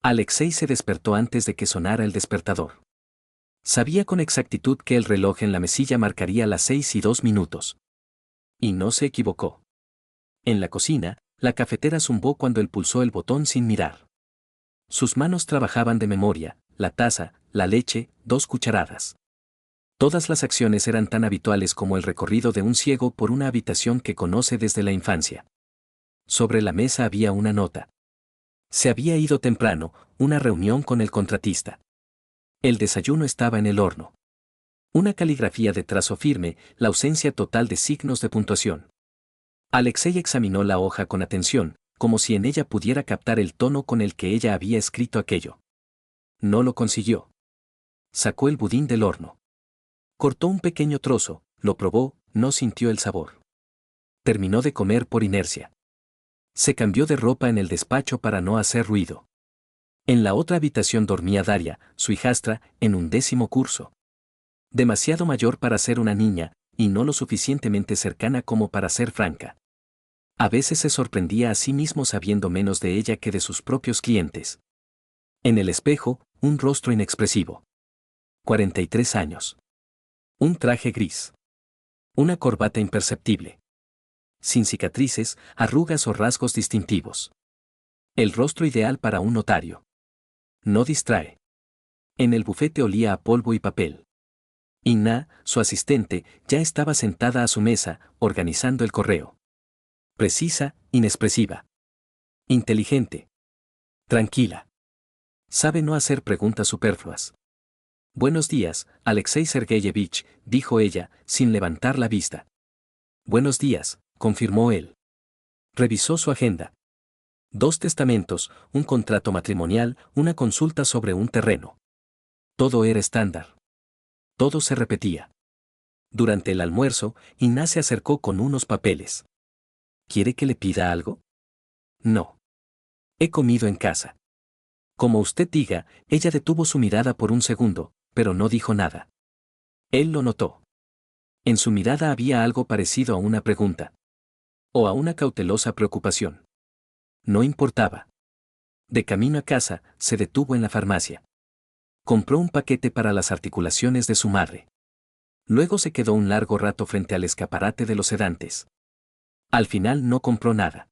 Alexei se despertó antes de que sonara el despertador. Sabía con exactitud que el reloj en la mesilla marcaría las 6:02. Y no se equivocó. En la cocina, la cafetera zumbó cuando él pulsó el botón sin mirar. Sus manos trabajaban de memoria, la taza, la leche, 2 cucharadas. Todas las acciones eran tan habituales como el recorrido de un ciego por una habitación que conoce desde la infancia. Sobre la mesa había una nota. Se había ido temprano, una reunión con el contratista. El desayuno estaba en el horno. Una caligrafía de trazo firme, la ausencia total de signos de puntuación. Alexei examinó la hoja con atención, como si en ella pudiera captar el tono con el que ella había escrito aquello. No lo consiguió. Sacó el budín del horno. Cortó un pequeño trozo, lo probó, no sintió el sabor. Terminó de comer por inercia. Se cambió de ropa en el despacho para no hacer ruido. En la otra habitación dormía Daria, su hijastra, en un 10º curso. Demasiado mayor para ser una niña, y no lo suficientemente cercana como para ser franca. A veces se sorprendía a sí mismo sabiendo menos de ella que de sus propios clientes. En el espejo, un rostro inexpresivo. 43 años. Un traje gris. Una corbata imperceptible. Sin cicatrices, arrugas o rasgos distintivos. El rostro ideal para un notario. No distrae. En el bufete olía a polvo y papel. Inna, su asistente, ya estaba sentada a su mesa, organizando el correo. Precisa, inexpresiva. Inteligente. Tranquila. Sabe no hacer preguntas superfluas. Buenos días, Alexei Sergeyevich, dijo ella, sin levantar la vista. Buenos días, confirmó él. Revisó su agenda. 2 testamentos, un contrato matrimonial, una consulta sobre un terreno. Todo era estándar. Todo se repetía. Durante el almuerzo, Inna se acercó con unos papeles. ¿Quiere que le pida algo? No. He comido en casa. Como usted diga, ella detuvo su mirada por un segundo, pero no dijo nada. Él lo notó. En su mirada había algo parecido a una pregunta. O a una cautelosa preocupación. No importaba. De camino a casa, se detuvo en la farmacia. Compró un paquete para las articulaciones de su madre. Luego se quedó un largo rato frente al escaparate de los sedantes. Al final no compró nada.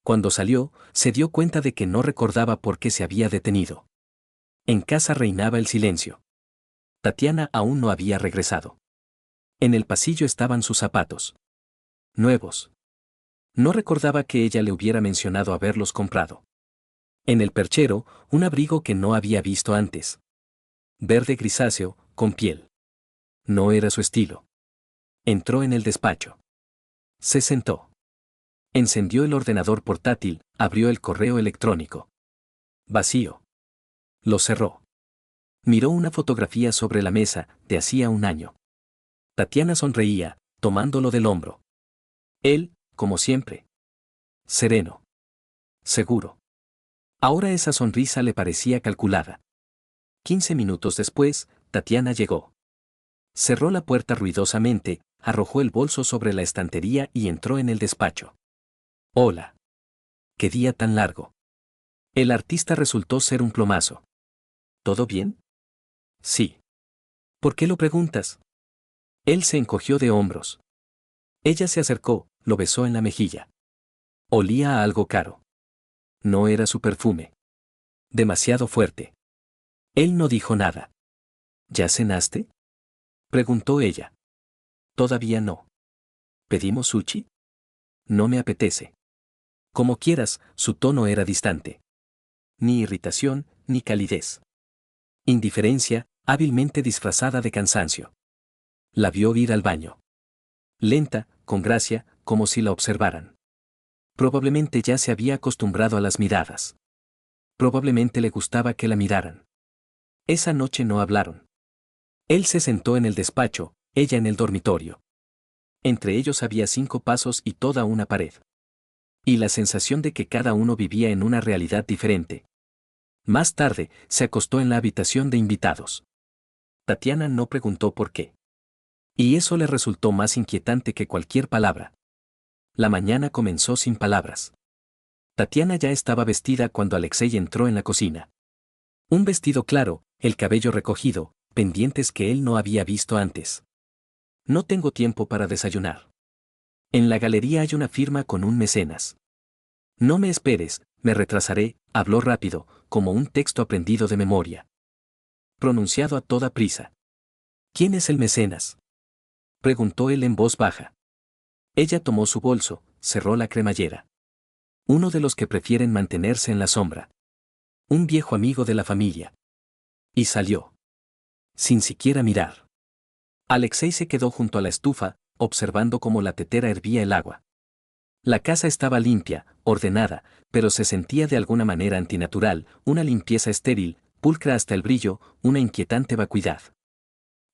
Cuando salió, se dio cuenta de que no recordaba por qué se había detenido. En casa reinaba el silencio. Tatiana aún no había regresado. En el pasillo estaban sus zapatos. Nuevos. No recordaba que ella le hubiera mencionado haberlos comprado. En el perchero, un abrigo que no había visto antes. Verde grisáceo, con piel. No era su estilo. Entró en el despacho. Se sentó. Encendió el ordenador portátil, abrió el correo electrónico. Vacío. Lo cerró. Miró una fotografía sobre la mesa, de hacía un año. Tatiana sonreía, tomándolo del hombro. Él, como siempre. Sereno. Seguro. Ahora esa sonrisa le parecía calculada. 15 minutos después, Tatiana llegó. Cerró la puerta ruidosamente, arrojó el bolso sobre la estantería y entró en el despacho. Hola. ¿Qué día tan largo? El artista resultó ser un plomazo. ¿Todo bien? Sí. ¿Por qué lo preguntas? Él se encogió de hombros. Ella se acercó, lo besó en la mejilla. Olía a algo caro. No era su perfume. Demasiado fuerte. Él no dijo nada. ¿Ya cenaste? Preguntó ella. Todavía no. ¿Pedimos sushi? No me apetece. Como quieras, su tono era distante. Ni irritación, ni calidez. Indiferencia, hábilmente disfrazada de cansancio. La vio ir al baño. Lenta, con gracia, como si la observaran. Probablemente ya se había acostumbrado a las miradas. Probablemente le gustaba que la miraran. Esa noche no hablaron. Él se sentó en el despacho, ella en el dormitorio. Entre ellos había 5 pasos y toda una pared. Y la sensación de que cada uno vivía en una realidad diferente. Más tarde, se acostó en la habitación de invitados. Tatiana no preguntó por qué. Y eso le resultó más inquietante que cualquier palabra. La mañana comenzó sin palabras. Tatiana ya estaba vestida cuando Alexei entró en la cocina. Un vestido claro, el cabello recogido, pendientes que él no había visto antes. No tengo tiempo para desayunar. En la galería hay una firma con un mecenas. No me esperes, me retrasaré, habló rápido, como un texto aprendido de memoria. Pronunciado a toda prisa. ¿Quién es el mecenas?, preguntó él en voz baja. Ella tomó su bolso, cerró la cremallera. Uno de los que prefieren mantenerse en la sombra. Un viejo amigo de la familia. Y salió. Sin siquiera mirar. Alexei se quedó junto a la estufa, observando cómo la tetera hervía el agua. La casa estaba limpia, ordenada, pero se sentía de alguna manera antinatural, una limpieza estéril, pulcra hasta el brillo, una inquietante vacuidad.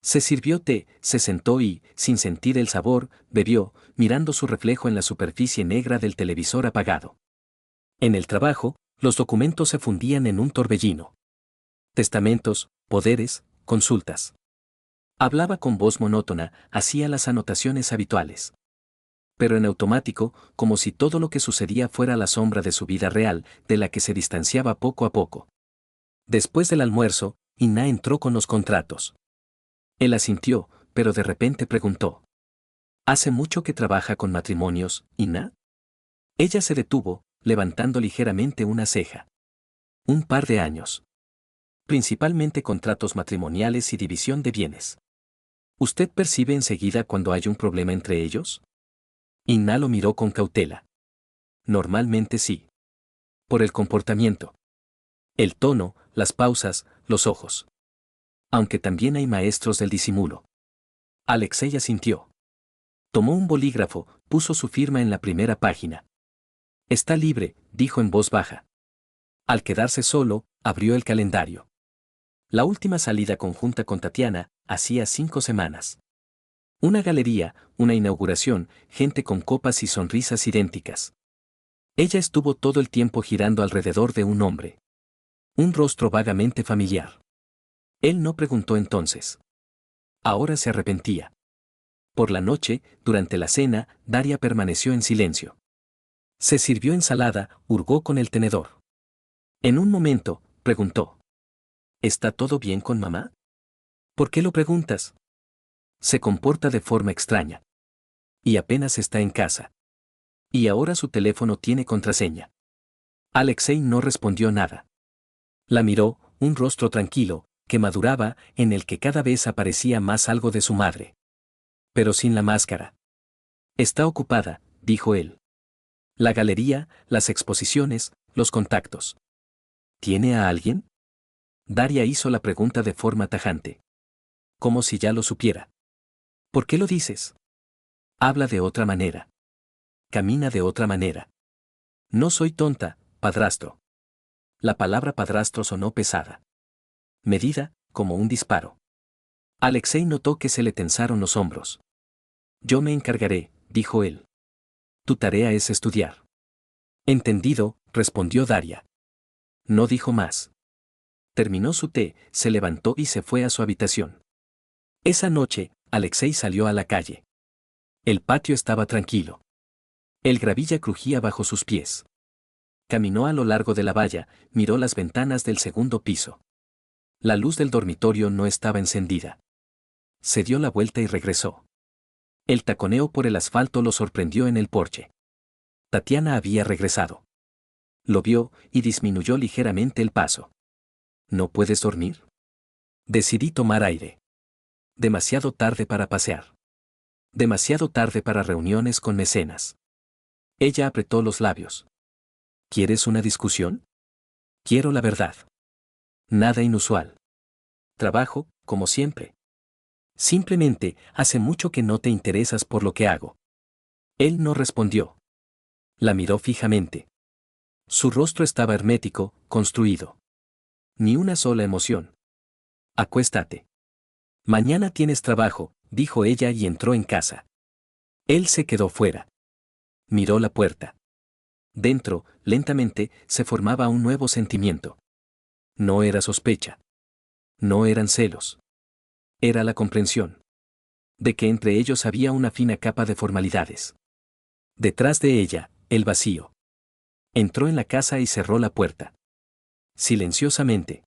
Se sirvió té, se sentó y, sin sentir el sabor, bebió, mirando su reflejo en la superficie negra del televisor apagado. En el trabajo, los documentos se fundían en un torbellino. Testamentos, poderes, consultas. Hablaba con voz monótona, hacía las anotaciones habituales. Pero en automático, como si todo lo que sucedía fuera la sombra de su vida real, de la que se distanciaba poco a poco. Después del almuerzo, Inna entró con los contratos. Él asintió, pero de repente preguntó. ¿Hace mucho que trabaja con matrimonios, Inna? Ella se detuvo, levantando ligeramente una ceja. Un par de años. Principalmente contratos matrimoniales y división de bienes. ¿Usted percibe enseguida cuando hay un problema entre ellos? Inna lo miró con cautela. Normalmente sí. Por el comportamiento. El tono, las pausas, los ojos. Aunque también hay maestros del disimulo. Alexei asintió. Tomó un bolígrafo, puso su firma en la primera página. Está libre, dijo en voz baja. Al quedarse solo, abrió el calendario. La última salida conjunta con Tatiana, hacía 5 semanas. Una galería, una inauguración, gente con copas y sonrisas idénticas. Ella estuvo todo el tiempo girando alrededor de un hombre. Un rostro vagamente familiar. Él no preguntó entonces. Ahora se arrepentía. Por la noche, durante la cena, Daria permaneció en silencio. Se sirvió ensalada, hurgó con el tenedor. En un momento, preguntó. ¿Está todo bien con mamá? ¿Por qué lo preguntas? Se comporta de forma extraña. Y apenas está en casa. Y ahora su teléfono tiene contraseña. Alexei no respondió nada. La miró, un rostro tranquilo, que maduraba, en el que cada vez aparecía más algo de su madre. Pero sin la máscara. Está ocupada, dijo él. La galería, las exposiciones, los contactos. ¿Tiene a alguien? Daria hizo la pregunta de forma tajante. Como si ya lo supiera. ¿Por qué lo dices? Habla de otra manera. Camina de otra manera. No soy tonta, padrastro. La palabra padrastro sonó pesada. Medida, como un disparo. Alexei notó que se le tensaron los hombros. Yo me encargaré, dijo él. Tu tarea es estudiar. Entendido, respondió Daria. No dijo más. Terminó su té, se levantó y se fue a su habitación. Esa noche, Alexei salió a la calle. El patio estaba tranquilo. El gravilla crujía bajo sus pies. Caminó a lo largo de la valla, miró las ventanas del segundo piso. La luz del dormitorio no estaba encendida. Se dio la vuelta y regresó. El taconeo por el asfalto lo sorprendió en el porche. Tatiana había regresado. Lo vio y disminuyó ligeramente el paso. ¿No puedes dormir? Decidí tomar aire. Demasiado tarde para pasear. Demasiado tarde para reuniones con mecenas. Ella apretó los labios. ¿Quieres una discusión? Quiero la verdad. Nada inusual. Trabajo, como siempre. Simplemente, hace mucho que no te interesas por lo que hago. Él no respondió. La miró fijamente. Su rostro estaba hermético, construido. Ni una sola emoción. Acuéstate. Mañana tienes trabajo, dijo ella y entró en casa. Él se quedó fuera. Miró la puerta. Dentro, lentamente, se formaba un nuevo sentimiento. No era sospecha. No eran celos. Era la comprensión. De que entre ellos había una fina capa de formalidades. Detrás de ella, el vacío. Entró en la casa y cerró la puerta. Silenciosamente.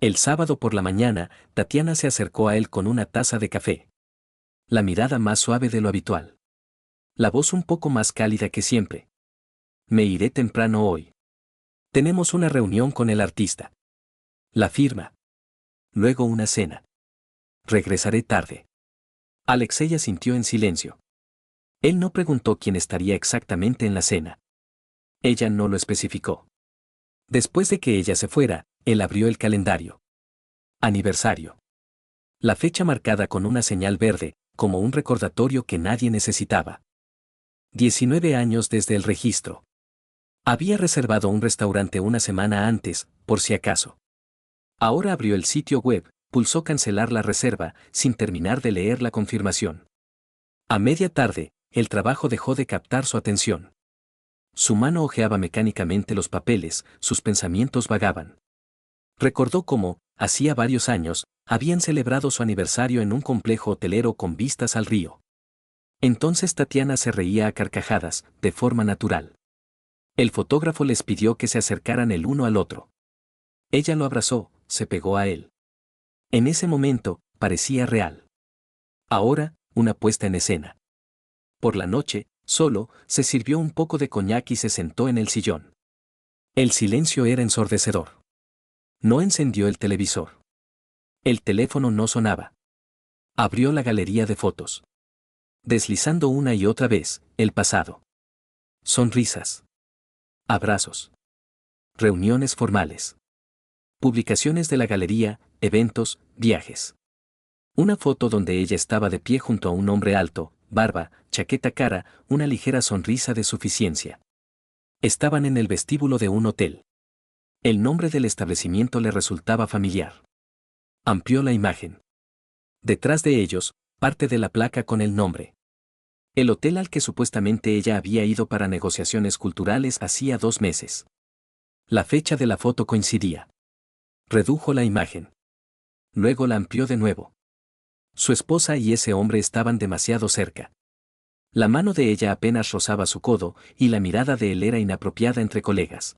El sábado por la mañana, Tatiana se acercó a él con una taza de café. La mirada más suave de lo habitual. La voz un poco más cálida que siempre. Me iré temprano hoy. Tenemos una reunión con el artista. La firma. Luego una cena. Regresaré tarde. Alexei asintió en silencio. Él no preguntó quién estaría exactamente en la cena. Ella no lo especificó. Después de que ella se fuera, él abrió el calendario. Aniversario. La fecha marcada con una señal verde, como un recordatorio que nadie necesitaba. 19 años desde el registro. Había reservado un restaurante una semana antes, por si acaso. Ahora abrió el sitio web, pulsó cancelar la reserva, sin terminar de leer la confirmación. A media tarde, el trabajo dejó de captar su atención. Su mano hojeaba mecánicamente los papeles, sus pensamientos vagaban. Recordó cómo, hacía varios años, habían celebrado su aniversario en un complejo hotelero con vistas al río. Entonces Tatiana se reía a carcajadas, de forma natural. El fotógrafo les pidió que se acercaran el uno al otro. Ella lo abrazó, se pegó a él. En ese momento, parecía real. Ahora, una puesta en escena. Por la noche, solo, se sirvió un poco de coñac y se sentó en el sillón. El silencio era ensordecedor. No encendió el televisor. El teléfono no sonaba. Abrió la galería de fotos. Deslizando una y otra vez, el pasado. Sonrisas. Abrazos. Reuniones formales. Publicaciones de la galería, eventos, viajes. Una foto donde ella estaba de pie junto a un hombre alto, barba, chaqueta cara, una ligera sonrisa de suficiencia. Estaban en el vestíbulo de un hotel. El nombre del establecimiento le resultaba familiar. Amplió la imagen. Detrás de ellos, parte de la placa con el nombre. El hotel al que supuestamente ella había ido para negociaciones culturales hacía 2 meses. La fecha de la foto coincidía. Redujo la imagen. Luego la amplió de nuevo. Su esposa y ese hombre estaban demasiado cerca. La mano de ella apenas rozaba su codo, y la mirada de él era inapropiada entre colegas.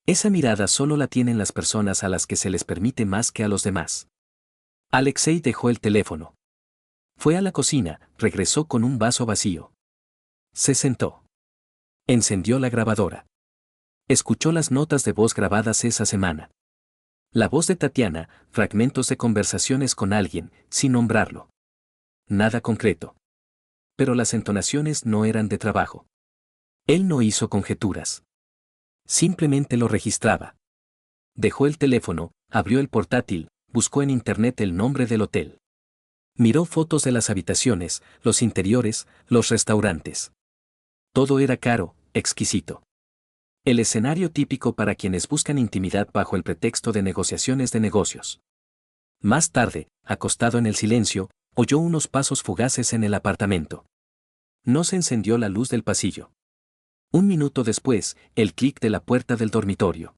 Esa mirada solo la tienen las personas a las que se les permite más que a los demás. Alexei dejó el teléfono. Fue a la cocina, regresó con un vaso vacío. Se sentó. Encendió la grabadora. Escuchó las notas de voz grabadas esa semana. La voz de Tatiana, fragmentos de conversaciones con alguien, sin nombrarlo. Nada concreto. Pero las entonaciones no eran de trabajo. Él no hizo conjeturas. Simplemente lo registraba. Dejó el teléfono, abrió el portátil, buscó en internet el nombre del hotel. Miró fotos de las habitaciones, los interiores, los restaurantes. Todo era caro, exquisito. El escenario típico para quienes buscan intimidad bajo el pretexto de negociaciones de negocios. Más tarde, acostado en el silencio, oyó unos pasos fugaces en el apartamento. No se encendió la luz del pasillo. Un minuto después, el clic de la puerta del dormitorio.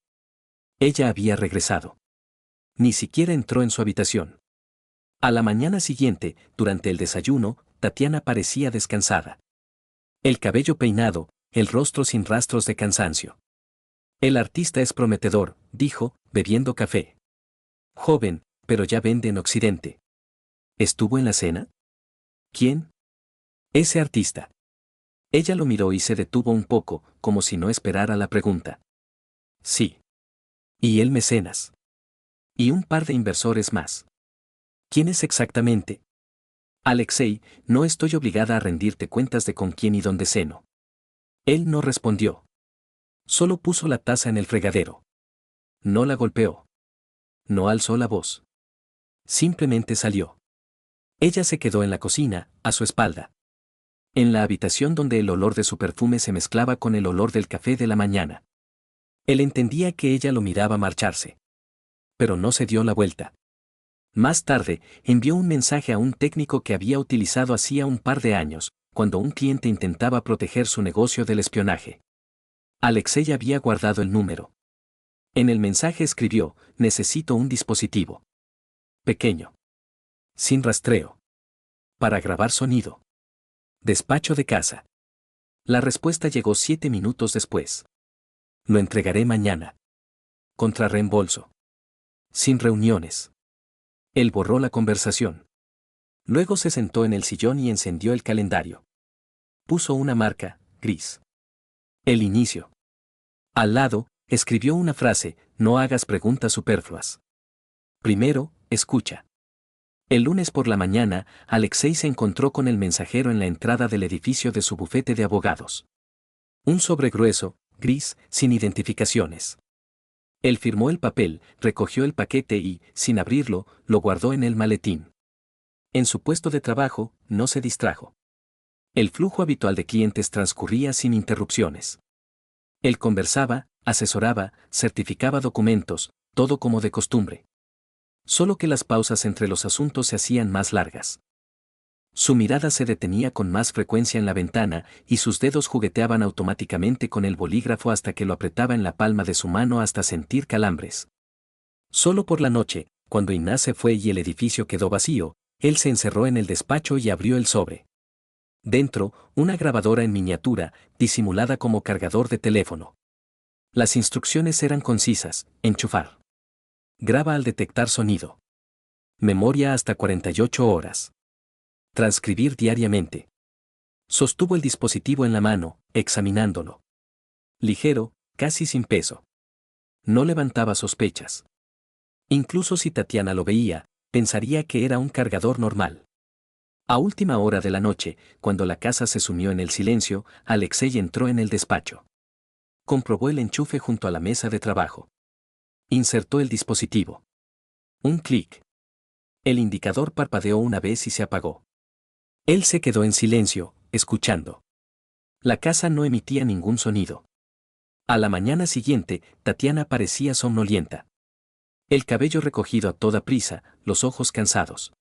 Ella había regresado. Ni siquiera entró en su habitación. A la mañana siguiente, durante el desayuno, Tatiana parecía descansada. El cabello peinado, el rostro sin rastros de cansancio. El artista es prometedor, dijo, bebiendo café. Joven, pero ya vende en Occidente. ¿Estuvo en la cena? ¿Quién? Ese artista. Ella lo miró y se detuvo un poco, como si no esperara la pregunta. Sí. Y el mecenas. Y un par de inversores más. ¿Quién es exactamente? Alexei, no estoy obligada a rendirte cuentas de con quién y dónde ceno. Él no respondió. Solo puso la taza en el fregadero. No la golpeó. No alzó la voz. Simplemente salió. Ella se quedó en la cocina, a su espalda. En la habitación donde el olor de su perfume se mezclaba con el olor del café de la mañana. Él entendía que ella lo miraba marcharse. Pero no se dio la vuelta. Más tarde, envió un mensaje a un técnico que había utilizado hacía un par de años, cuando un cliente intentaba proteger su negocio del espionaje. Alexei había guardado el número. En el mensaje escribió: necesito un dispositivo pequeño, sin rastreo, para grabar sonido. Despacho de casa. La respuesta llegó 7 minutos después. Lo entregaré mañana. Contra reembolso. Sin reuniones. Él borró la conversación. Luego se sentó en el sillón y encendió el calendario. Puso una marca, gris. El inicio. Al lado, escribió una frase: no hagas preguntas superfluas. Primero, escucha. El lunes por la mañana, Alexei se encontró con el mensajero en la entrada del edificio de su bufete de abogados. Un sobre grueso, gris, sin identificaciones. Él firmó el papel, recogió el paquete y, sin abrirlo, lo guardó en el maletín. En su puesto de trabajo, no se distrajo. El flujo habitual de clientes transcurría sin interrupciones. Él conversaba, asesoraba, certificaba documentos, todo como de costumbre. Solo que las pausas entre los asuntos se hacían más largas. Su mirada se detenía con más frecuencia en la ventana y sus dedos jugueteaban automáticamente con el bolígrafo hasta que lo apretaba en la palma de su mano hasta sentir calambres. Solo por la noche, cuando Inés se fue y el edificio quedó vacío, él se encerró en el despacho y abrió el sobre. Dentro, una grabadora en miniatura, disimulada como cargador de teléfono. Las instrucciones eran concisas: enchufar. Graba al detectar sonido. Memoria hasta 48 horas. Transcribir diariamente. Sostuvo el dispositivo en la mano, examinándolo. Ligero, casi sin peso. No levantaba sospechas. Incluso si Tatiana lo veía, pensaría que era un cargador normal. A última hora de la noche, cuando la casa se sumió en el silencio, Alexei entró en el despacho. Comprobó el enchufe junto a la mesa de trabajo. Insertó el dispositivo. Un clic. El indicador parpadeó una vez y se apagó. Él se quedó en silencio, escuchando. La casa no emitía ningún sonido. A la mañana siguiente, Tatiana parecía somnolienta. El cabello recogido a toda prisa, los ojos cansados.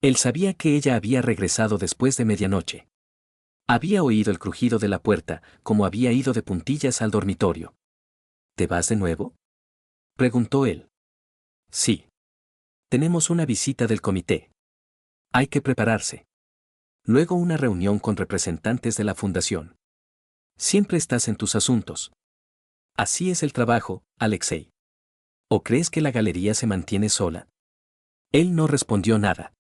Él sabía que ella había regresado después de medianoche. Había oído el crujido de la puerta, como había ido de puntillas al dormitorio. ¿Te vas de nuevo?, preguntó él. Sí. Tenemos una visita del comité. Hay que prepararse. Luego una reunión con representantes de la fundación. Siempre estás en tus asuntos. Así es el trabajo, Alexei. ¿O crees que la galería se mantiene sola? Él no respondió nada.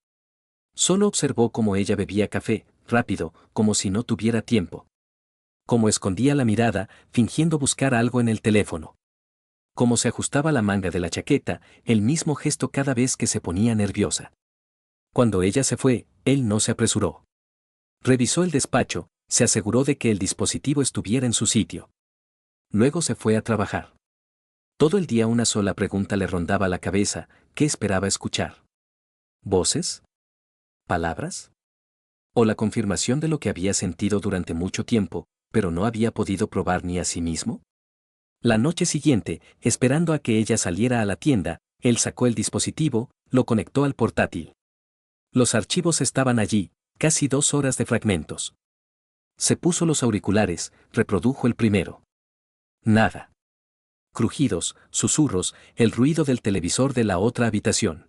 Solo observó cómo ella bebía café, rápido, como si no tuviera tiempo. Cómo escondía la mirada, fingiendo buscar algo en el teléfono. Cómo se ajustaba la manga de la chaqueta, el mismo gesto cada vez que se ponía nerviosa. Cuando ella se fue, él no se apresuró. Revisó el despacho, se aseguró de que el dispositivo estuviera en su sitio. Luego se fue a trabajar. Todo el día una sola pregunta le rondaba la cabeza: ¿qué esperaba escuchar? ¿Voces? ¿Palabras? ¿O la confirmación de lo que había sentido durante mucho tiempo, pero no había podido probar ni a sí mismo? La noche siguiente, esperando a que ella saliera a la tienda, él sacó el dispositivo, lo conectó al portátil. Los archivos estaban allí, casi 2 horas de fragmentos. Se puso los auriculares, reprodujo el primero. Nada. Crujidos, susurros, el ruido del televisor de la otra habitación.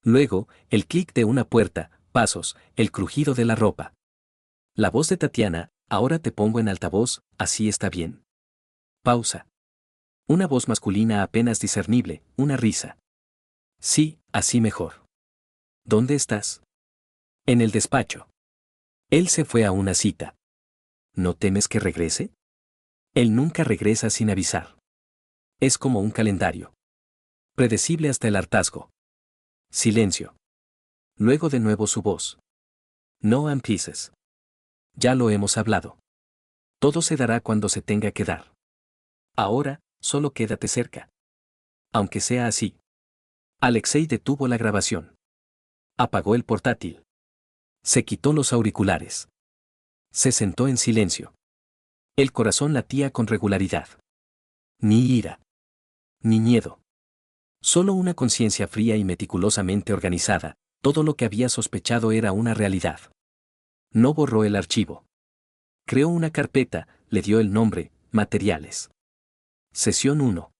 Luego, el clic de una puerta, pasos, el crujido de la ropa. La voz de Tatiana: ahora te pongo en altavoz, ¿así está bien? Pausa. Una voz masculina apenas discernible, una risa. Sí, así mejor. ¿Dónde estás? En el despacho. Él se fue a una cita. ¿No temes que regrese? Él nunca regresa sin avisar. Es como un calendario. Predecible hasta el hartazgo. Silencio. Luego de nuevo su voz. No empieces. Ya lo hemos hablado. Todo se dará cuando se tenga que dar. Ahora, solo quédate cerca. Aunque sea así. Alexei detuvo la grabación. Apagó el portátil. Se quitó los auriculares. Se sentó en silencio. El corazón latía con regularidad. Ni ira. Ni miedo. Solo una conciencia fría y meticulosamente organizada. Todo lo que había sospechado era una realidad. No borró el archivo. Creó una carpeta, le dio el nombre: materiales. Sesión 1.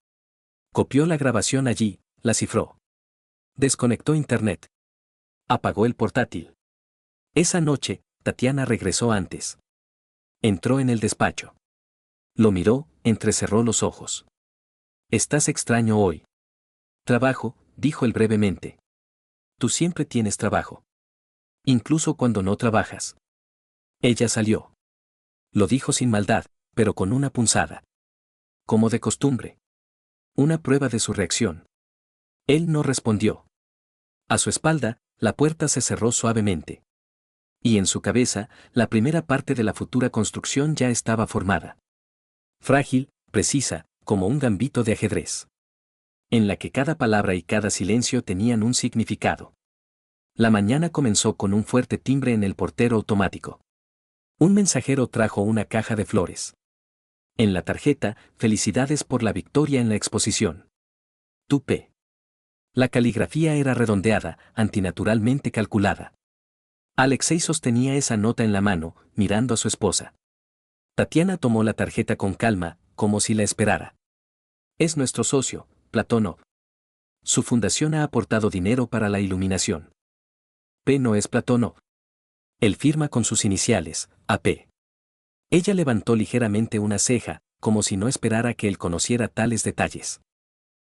Copió la grabación allí, la cifró. Desconectó internet. Apagó el portátil. Esa noche, Tatiana regresó antes. Entró en el despacho. Lo miró, entrecerró los ojos. «Estás extraño hoy». «Trabajo», dijo él brevemente. «Tú siempre tienes trabajo. Incluso cuando no trabajas». Ella salió. Lo dijo sin maldad, pero con una punzada. Como de costumbre. Una prueba de su reacción. Él no respondió. A su espalda, la puerta se cerró suavemente. Y en su cabeza, la primera parte de la futura construcción ya estaba formada. Frágil, precisa, como un gambito de ajedrez. En la que cada palabra y cada silencio tenían un significado. La mañana comenzó con un fuerte timbre en el portero automático. Un mensajero trajo una caja de flores. En la tarjeta, felicidades por la victoria en la exposición. Tupé. La caligrafía era redondeada, antinaturalmente calculada. Alexei sostenía esa nota en la mano, mirando a su esposa. Tatiana tomó la tarjeta con calma, como si la esperara. Es nuestro socio, Platonov. Su fundación ha aportado dinero para la iluminación. P no es Platonov. Él firma con sus iniciales, AP. Ella levantó ligeramente una ceja, como si no esperara que él conociera tales detalles.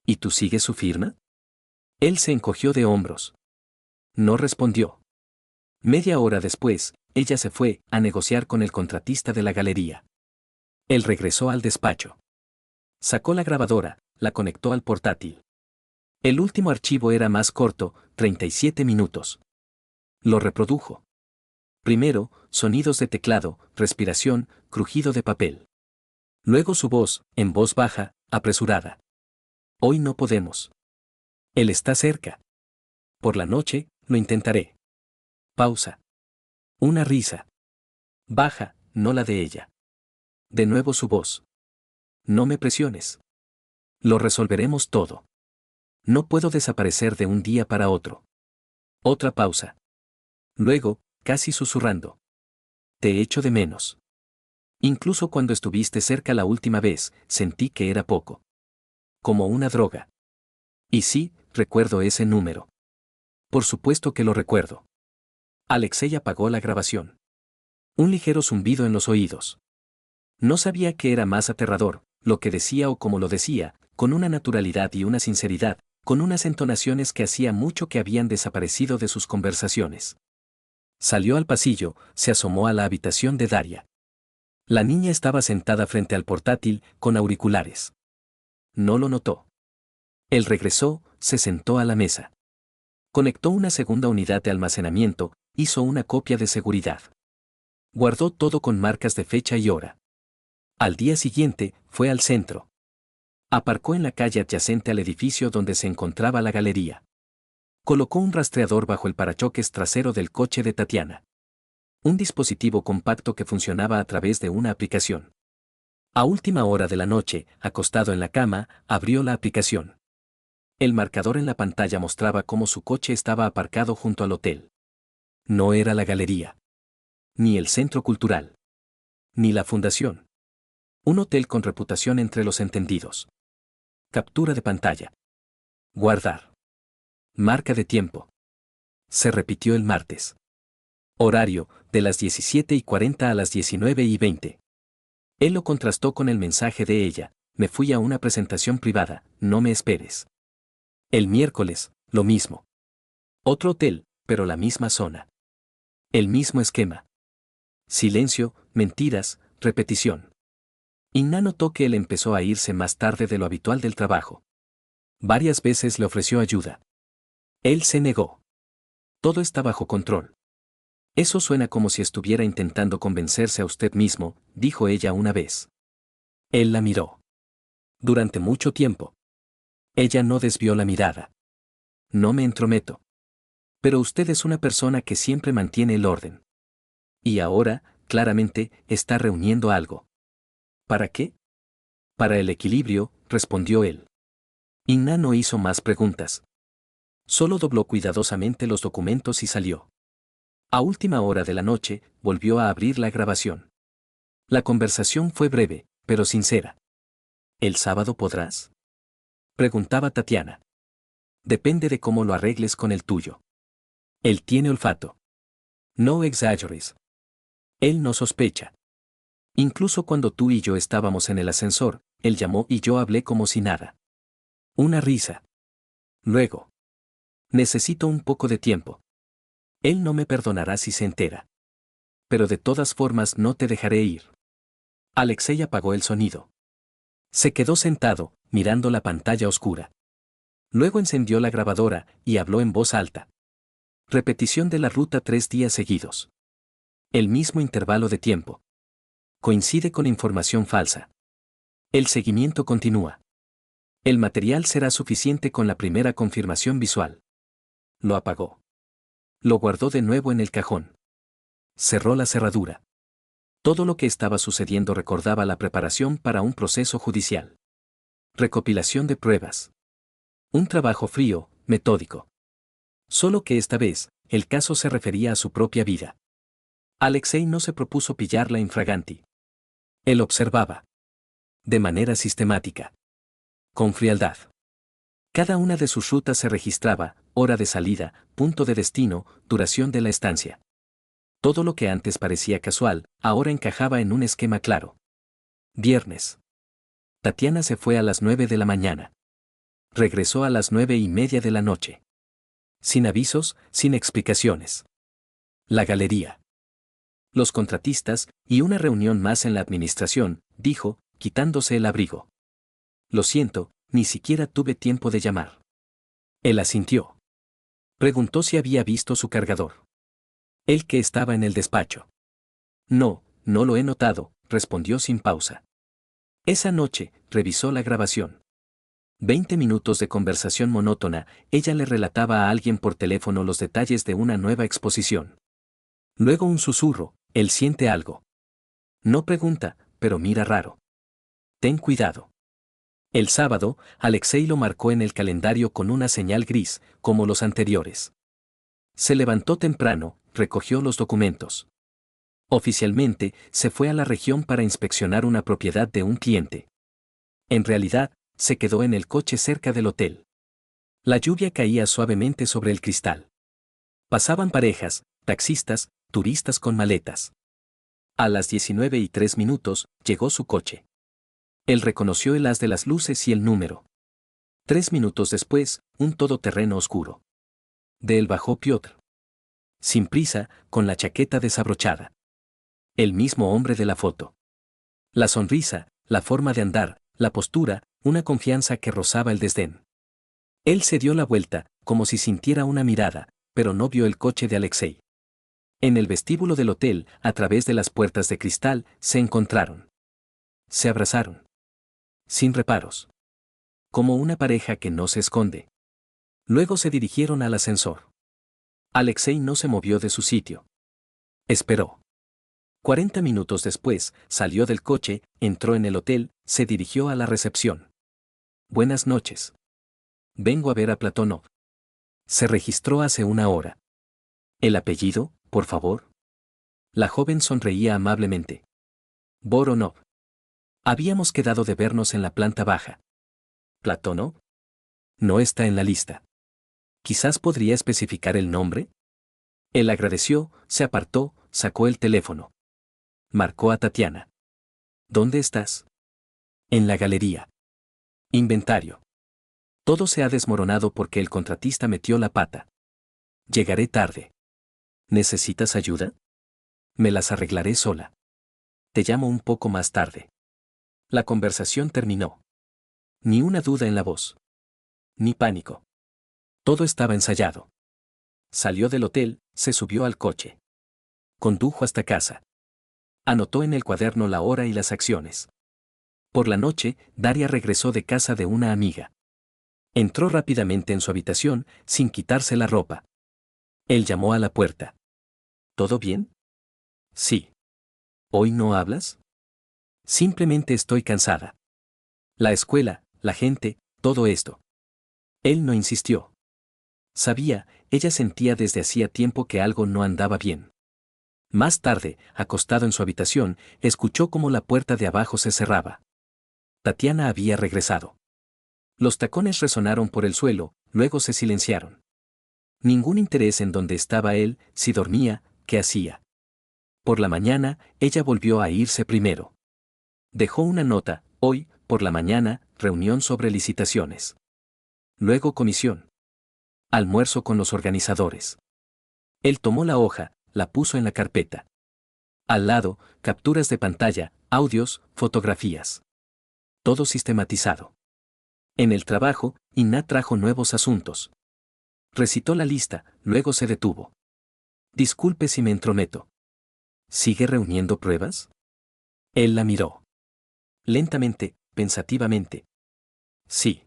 ¿Y tú sigues su firma? Él se encogió de hombros. No respondió. Media hora después, ella se fue a negociar con el contratista de la galería. Él regresó al despacho. Sacó la grabadora, la conectó al portátil. El último archivo era más corto, 37 minutos. Lo reprodujo. Primero, sonidos de teclado, respiración, crujido de papel. Luego su voz, en voz baja, apresurada. Hoy no podemos. Él está cerca. Por la noche, lo intentaré. Pausa. Una risa. Baja, no la de ella. De nuevo su voz. No me presiones. Lo resolveremos todo. No puedo desaparecer de un día para otro. Otra pausa. Luego, casi susurrando. Te echo de menos. Incluso cuando estuviste cerca la última vez, sentí que era poco. Como una droga. Y sí, recuerdo ese número. Por supuesto que lo recuerdo. Alexei apagó la grabación. Un ligero zumbido en los oídos. No sabía qué era más aterrador, lo que decía o cómo lo decía, con una naturalidad y una sinceridad, con unas entonaciones que hacía mucho que habían desaparecido de sus conversaciones. Salió al pasillo, se asomó a la habitación de Daria. La niña estaba sentada frente al portátil, con auriculares. No lo notó. Él regresó, se sentó a la mesa. Conectó una segunda unidad de almacenamiento, hizo una copia de seguridad. Guardó todo con marcas de fecha y hora. Al día siguiente, fue al centro. Aparcó en la calle adyacente al edificio donde se encontraba la galería. Colocó un rastreador bajo el parachoques trasero del coche de Tatiana. Un dispositivo compacto que funcionaba a través de una aplicación. A última hora de la noche, acostado en la cama, abrió la aplicación. El marcador en la pantalla mostraba cómo su coche estaba aparcado junto al hotel. No era la galería. Ni el centro cultural. Ni la fundación. Un hotel con reputación entre los entendidos. Captura de pantalla. Guardar. Marca de tiempo. Se repitió el martes. Horario, de las 17:40 a las 19:20. Él lo contrastó con el mensaje de ella: me fui a una presentación privada, no me esperes. El miércoles, lo mismo. Otro hotel, pero la misma zona. El mismo esquema. Silencio, mentiras, repetición. Inna notó que él empezó a irse más tarde de lo habitual del trabajo. Varias veces le ofreció ayuda. Él se negó. Todo está bajo control. Eso suena como si estuviera intentando convencerse a usted mismo, dijo ella una vez. Él la miró. Durante mucho tiempo. Ella no desvió la mirada. No me entrometo. Pero usted es una persona que siempre mantiene el orden. Y ahora, claramente, está reuniendo algo. ¿Para qué? Para el equilibrio, respondió él. Inna no hizo más preguntas. Solo dobló cuidadosamente los documentos y salió. A última hora de la noche, volvió a abrir la grabación. La conversación fue breve, pero sincera. ¿El sábado podrás? Preguntaba Tatiana. Depende de cómo lo arregles con el tuyo. Él tiene olfato. No exaggeres. Él no sospecha. Incluso cuando tú y yo estábamos en el ascensor, él llamó y yo hablé como si nada. Una risa. Luego. Necesito un poco de tiempo. Él no me perdonará si se entera. Pero de todas formas no te dejaré ir. Alexei apagó el sonido. Se quedó sentado, mirando la pantalla oscura. Luego encendió la grabadora y habló en voz alta. Repetición de la ruta 3 días seguidos. El mismo intervalo de tiempo. Coincide con información falsa. El seguimiento continúa. El material será suficiente con la primera confirmación visual. Lo apagó. Lo guardó de nuevo en el cajón. Cerró la cerradura. Todo lo que estaba sucediendo recordaba la preparación para un proceso judicial. Recopilación de pruebas. Un trabajo frío, metódico. Solo que esta vez, el caso se refería a su propia vida. Alexei no se propuso pillarla infraganti. Él observaba. De manera sistemática. Con frialdad. Cada una de sus rutas se registraba, hora de salida, punto de destino, duración de la estancia. Todo lo que antes parecía casual, ahora encajaba en un esquema claro. Viernes. Tatiana se fue a las 9 de la mañana. Regresó a las 9:30 de la noche. Sin avisos, sin explicaciones. La galería. Los contratistas, y una reunión más en la administración, dijo, quitándose el abrigo. Lo siento, ni siquiera tuve tiempo de llamar. Él asintió. Preguntó si había visto su cargador. El que estaba en el despacho. No, no lo he notado, respondió sin pausa. Esa noche, revisó la grabación. 20 minutos de conversación monótona, ella le relataba a alguien por teléfono los detalles de una nueva exposición. Luego un susurro, él siente algo. No pregunta, pero mira raro. Ten cuidado. El sábado, Alexei lo marcó en el calendario con una señal gris, como los anteriores. Se levantó temprano, recogió los documentos. Oficialmente, se fue a la región para inspeccionar una propiedad de un cliente. En realidad, se quedó en el coche cerca del hotel. La lluvia caía suavemente sobre el cristal. Pasaban parejas, taxistas, turistas con maletas. A las 19:03 llegó su coche. Él reconoció el haz de las luces y el número. 3 minutos después, un todoterreno oscuro. De él bajó Piotr. Sin prisa, con la chaqueta desabrochada. El mismo hombre de la foto. La sonrisa, la forma de andar, la postura, una confianza que rozaba el desdén. Él se dio la vuelta, como si sintiera una mirada, pero no vio el coche de Alexei. En el vestíbulo del hotel, a través de las puertas de cristal, se encontraron. Se abrazaron. Sin reparos. Como una pareja que no se esconde. Luego se dirigieron al ascensor. Alexei no se movió de su sitio. Esperó. 40 minutos después, salió del coche, entró en el hotel, se dirigió a la recepción. Buenas noches. Vengo a ver a Platonov. Se registró hace una hora. ¿El apellido, por favor? La joven sonreía amablemente. Voronov. Habíamos quedado de vernos en la planta baja. ¿Platonov? No está en la lista. ¿Quizás podría especificar el nombre? Él agradeció, se apartó, sacó el teléfono. Marcó a Tatiana. ¿Dónde estás? En la galería. Inventario. Todo se ha desmoronado porque el contratista metió la pata. Llegaré tarde. ¿Necesitas ayuda? Me las arreglaré sola. Te llamo un poco más tarde. La conversación terminó. Ni una duda en la voz. Ni pánico. Todo estaba ensayado. Salió del hotel, se subió al coche. Condujo hasta casa. Anotó en el cuaderno la hora y las acciones. Por la noche, Daria regresó de casa de una amiga. Entró rápidamente en su habitación, sin quitarse la ropa. Él llamó a la puerta. ¿Todo bien? Sí. ¿Hoy no hablas? Simplemente estoy cansada. La escuela, la gente, todo esto. Él no insistió. Sabía, ella sentía desde hacía tiempo que algo no andaba bien. Más tarde, acostado en su habitación, escuchó cómo la puerta de abajo se cerraba. Tatiana había regresado. Los tacones resonaron por el suelo, luego se silenciaron. Ningún interés en dónde estaba él, si dormía, qué hacía. Por la mañana, ella volvió a irse primero. Dejó una nota: hoy, por la mañana, reunión sobre licitaciones. Luego comisión. Almuerzo con los organizadores. Él tomó la hoja, la puso en la carpeta. Al lado, capturas de pantalla, audios, fotografías. Todo sistematizado. En el trabajo, Inna trajo nuevos asuntos. Recitó la lista, luego se detuvo. Disculpe si me entrometo. ¿Sigue reuniendo pruebas? Él la miró. Lentamente, pensativamente. Sí.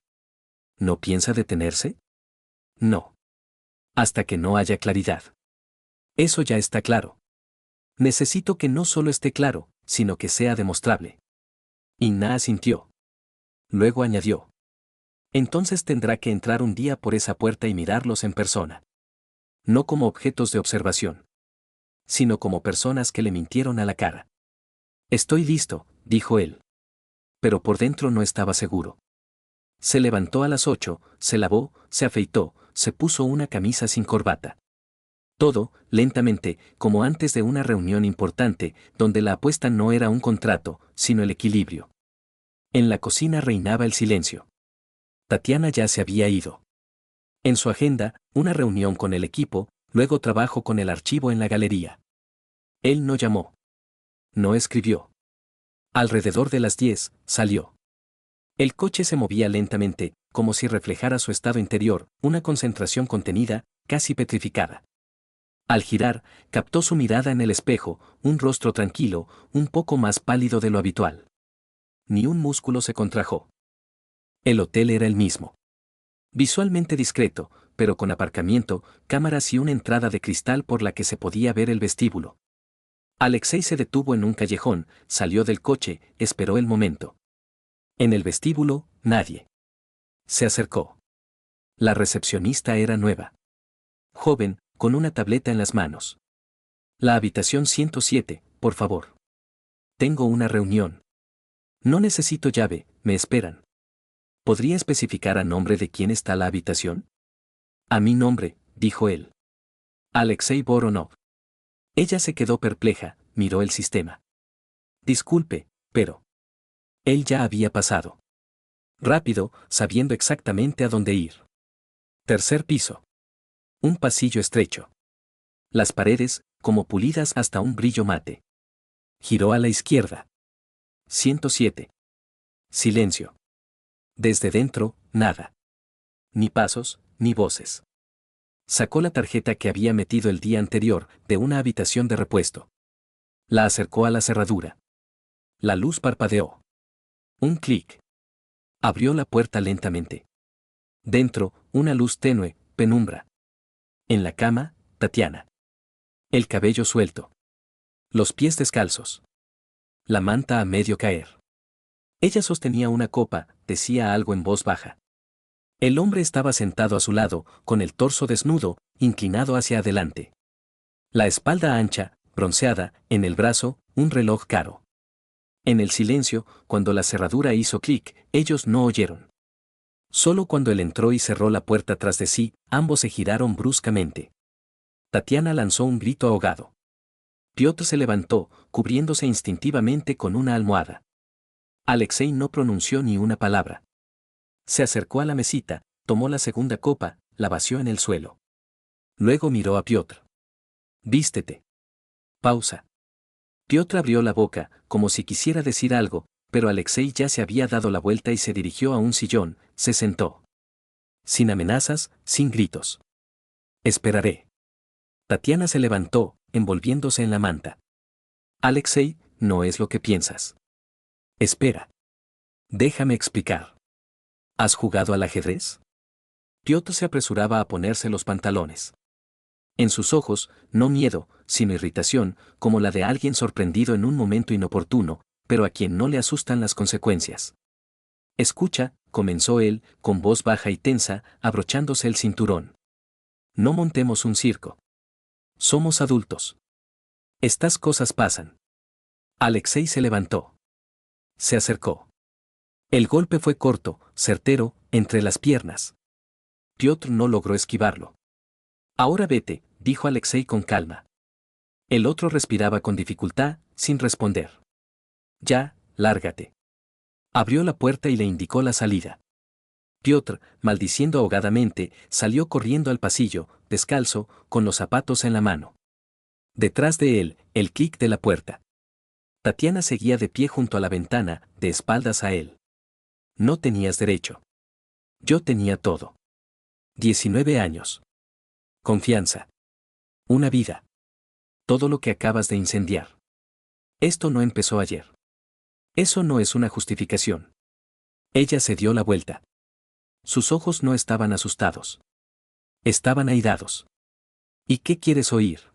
¿No piensa detenerse? No. Hasta que no haya claridad. Eso ya está claro. Necesito que no solo esté claro, sino que sea demostrable. Inna asintió. Luego añadió. Entonces tendrá que entrar un día por esa puerta y mirarlos en persona. No como objetos de observación, sino como personas que le mintieron a la cara. Estoy listo, dijo él. Pero por dentro no estaba seguro. Se levantó a las 8, se lavó, se afeitó, se puso una camisa sin corbata. Todo, lentamente, como antes de una reunión importante, donde la apuesta no era un contrato, sino el equilibrio. En la cocina reinaba el silencio. Tatiana ya se había ido. En su agenda, una reunión con el equipo, luego trabajo con el archivo en la galería. Él no llamó. No escribió. Alrededor de las 10, salió. El coche se movía lentamente, como si reflejara su estado interior, una concentración contenida, casi petrificada. Al girar, captó su mirada en el espejo, un rostro tranquilo, un poco más pálido de lo habitual. Ni un músculo se contrajo. El hotel era el mismo. Visualmente discreto, pero con aparcamiento, cámaras y una entrada de cristal por la que se podía ver el vestíbulo. Alexei se detuvo en un callejón, salió del coche, esperó el momento. En el vestíbulo, nadie. Se acercó. La recepcionista era nueva. Joven, con una tableta en las manos. La habitación 107, por favor. Tengo una reunión. No necesito llave, me esperan. ¿Podría especificar a nombre de quién está la habitación? A mi nombre, dijo él. Alexei Voronov. Ella se quedó perpleja, miró el sistema. Disculpe, pero... Él ya había pasado. Rápido, sabiendo exactamente a dónde ir. Tercer piso. Un pasillo estrecho. Las paredes, como pulidas hasta un brillo mate. Giró a la izquierda. 107. Silencio. Desde dentro, nada. Ni pasos, ni voces. Sacó la tarjeta que había metido el día anterior, de una habitación de repuesto. La acercó a la cerradura. La luz parpadeó. Un clic. Abrió la puerta lentamente. Dentro, una luz tenue, penumbra. En la cama, Tatiana. El cabello suelto. Los pies descalzos. La manta a medio caer. Ella sostenía una copa, decía algo en voz baja. El hombre estaba sentado a su lado, con el torso desnudo, inclinado hacia adelante. La espalda ancha, bronceada, en el brazo, un reloj caro. En el silencio, cuando la cerradura hizo clic, ellos no oyeron. Solo cuando él entró y cerró la puerta tras de sí, ambos se giraron bruscamente. Tatiana lanzó un grito ahogado. Piotr se levantó, cubriéndose instintivamente con una almohada. Alexei no pronunció ni una palabra. Se acercó a la mesita, tomó la segunda copa, la vació en el suelo. Luego miró a Piotr. Vístete. Pausa. Piotr abrió la boca, como si quisiera decir algo, pero Alexei ya se había dado la vuelta y se dirigió a un sillón, se sentó. Sin amenazas, sin gritos. Esperaré. Tatiana se levantó, envolviéndose en la manta. Alexei, no es lo que piensas. Espera. Déjame explicar. ¿Has jugado al ajedrez? Piotr se apresuraba a ponerse los pantalones. En sus ojos, no miedo, sino irritación, como la de alguien sorprendido en un momento inoportuno, pero a quien no le asustan las consecuencias. Escucha, comenzó él, con voz baja y tensa, abrochándose el cinturón. No montemos un circo. Somos adultos. Estas cosas pasan. Alexei se levantó. Se acercó. El golpe fue corto, certero, entre las piernas. Piotr no logró esquivarlo. Ahora vete, dijo Alexei con calma. El otro respiraba con dificultad, sin responder. Ya, lárgate. Abrió la puerta y le indicó la salida. Piotr, maldiciendo ahogadamente, salió corriendo al pasillo, descalzo, con los zapatos en la mano. Detrás de él, el clic de la puerta. Tatiana seguía de pie junto a la ventana, de espaldas a él. No tenías derecho. Yo tenía todo. 19 años. Confianza. Una vida. Todo lo que acabas de incendiar. Esto no empezó ayer. Eso no es una justificación. Ella se dio la vuelta. Sus ojos no estaban asustados. Estaban airados. ¿Y qué quieres oír?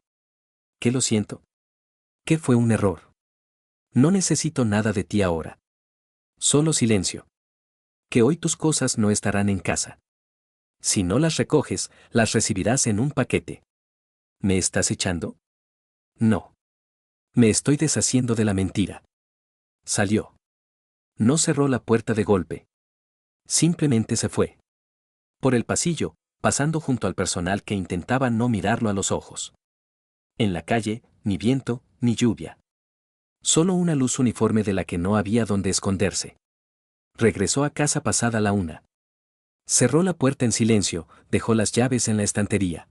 ¿Qué lo siento? ¿Qué fue un error? No necesito nada de ti ahora. Solo silencio. Que hoy tus cosas no estarán en casa. Si no las recoges, las recibirás en un paquete. ¿Me estás echando? No. Me estoy deshaciendo de la mentira. Salió. No cerró la puerta de golpe. Simplemente se fue. Por el pasillo, pasando junto al personal que intentaba no mirarlo a los ojos. En la calle, ni viento, ni lluvia. Solo una luz uniforme de la que no había donde esconderse. Regresó a casa pasada la 1. Cerró la puerta en silencio, dejó las llaves en la estantería.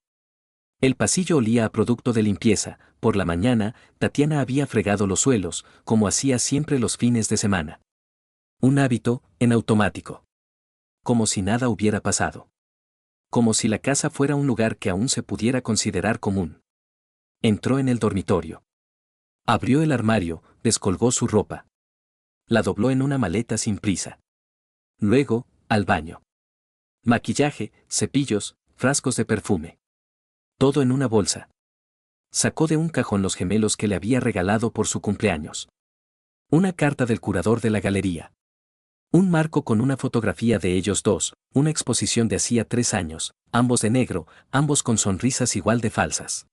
El pasillo olía a producto de limpieza. Por la mañana, Tatiana había fregado los suelos, como hacía siempre los fines de semana. Un hábito, en automático. Como si nada hubiera pasado. Como si la casa fuera un lugar que aún se pudiera considerar común. Entró en el dormitorio. Abrió el armario, descolgó su ropa. La dobló en una maleta sin prisa. Luego, al baño. Maquillaje, cepillos, frascos de perfume. Todo en una bolsa. Sacó de un cajón los gemelos que le había regalado por su cumpleaños. Una carta del curador de la galería. Un marco con una fotografía de ellos dos, una exposición de hacía 3 años, ambos de negro, ambos con sonrisas igual de falsas.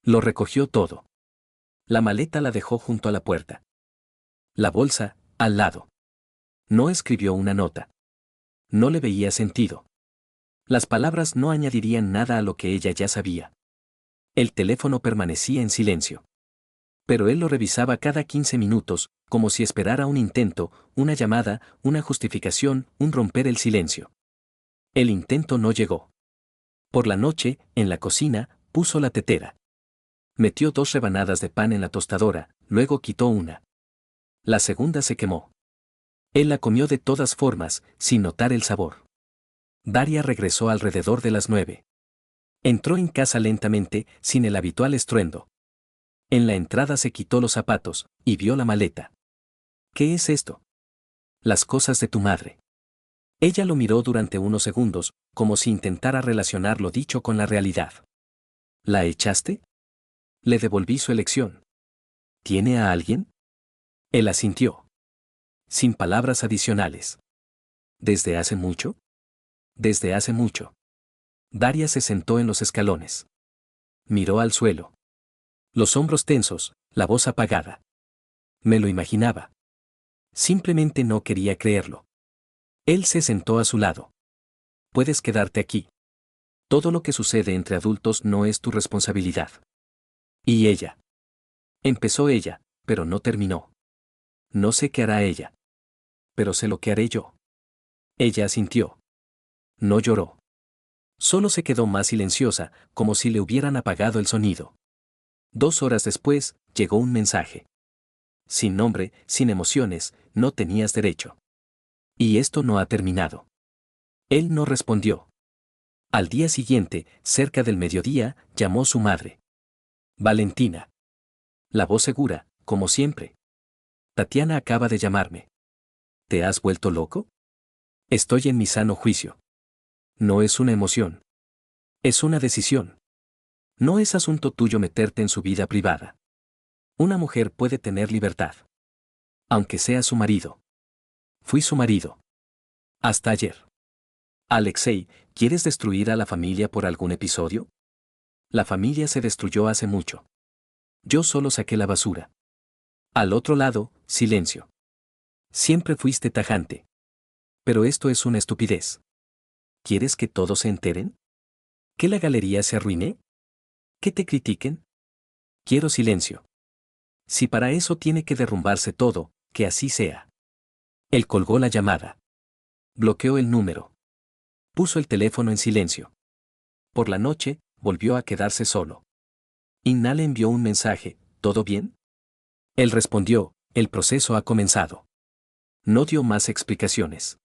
Lo recogió todo. La maleta la dejó junto a la puerta. La bolsa, al lado. No escribió una nota. No le veía sentido. Las palabras no añadirían nada a lo que ella ya sabía. El teléfono permanecía en silencio. Pero él lo revisaba cada 15 minutos, como si esperara un intento, una llamada, una justificación, un romper el silencio. El intento no llegó. Por la noche, en la cocina, puso la tetera. Metió 2 rebanadas de pan en la tostadora, luego quitó una. La segunda se quemó. Él la comió de todas formas, sin notar el sabor. Daria regresó alrededor de las 9. Entró en casa lentamente, sin el habitual estruendo. En la entrada se quitó los zapatos, y vio la maleta. ¿Qué es esto? Las cosas de tu madre. Ella lo miró durante unos segundos, como si intentara relacionar lo dicho con la realidad. ¿La echaste? Le devolví su elección. ¿Tiene a alguien? Él asintió. Sin palabras adicionales. ¿Desde hace mucho? Desde hace mucho. Daria se sentó en los escalones. Miró al suelo. Los hombros tensos, la voz apagada. Me lo imaginaba. Simplemente no quería creerlo. Él se sentó a su lado. Puedes quedarte aquí. Todo lo que sucede entre adultos no es tu responsabilidad. ¿Y ella? Empezó ella, pero no terminó. No sé qué hará ella. Pero sé lo que haré yo. Ella asintió. No lloró. Solo se quedó más silenciosa, como si le hubieran apagado el sonido. 2 horas después, llegó un mensaje. Sin nombre, sin emociones, no tenías derecho. Y esto no ha terminado. Él no respondió. Al día siguiente, cerca del mediodía, llamó su madre. Valentina. La voz segura, como siempre. Tatiana acaba de llamarme. ¿Te has vuelto loco? Estoy en mi sano juicio. No es una emoción. Es una decisión. No es asunto tuyo meterte en su vida privada. Una mujer puede tener libertad. Aunque sea su marido. Fui su marido. Hasta ayer. Alexei, ¿quieres destruir a la familia por algún episodio? La familia se destruyó hace mucho. Yo solo saqué la basura. Al otro lado, silencio. Siempre fuiste tajante. Pero esto es una estupidez. ¿Quieres que todos se enteren? ¿Que la galería se arruine? ¿Que te critiquen? Quiero silencio. Si para eso tiene que derrumbarse todo, que así sea. Él colgó la llamada. Bloqueó el número. Puso el teléfono en silencio. Por la noche, volvió a quedarse solo. Inna le envió un mensaje, ¿todo bien? Él respondió, el proceso ha comenzado. No dio más explicaciones.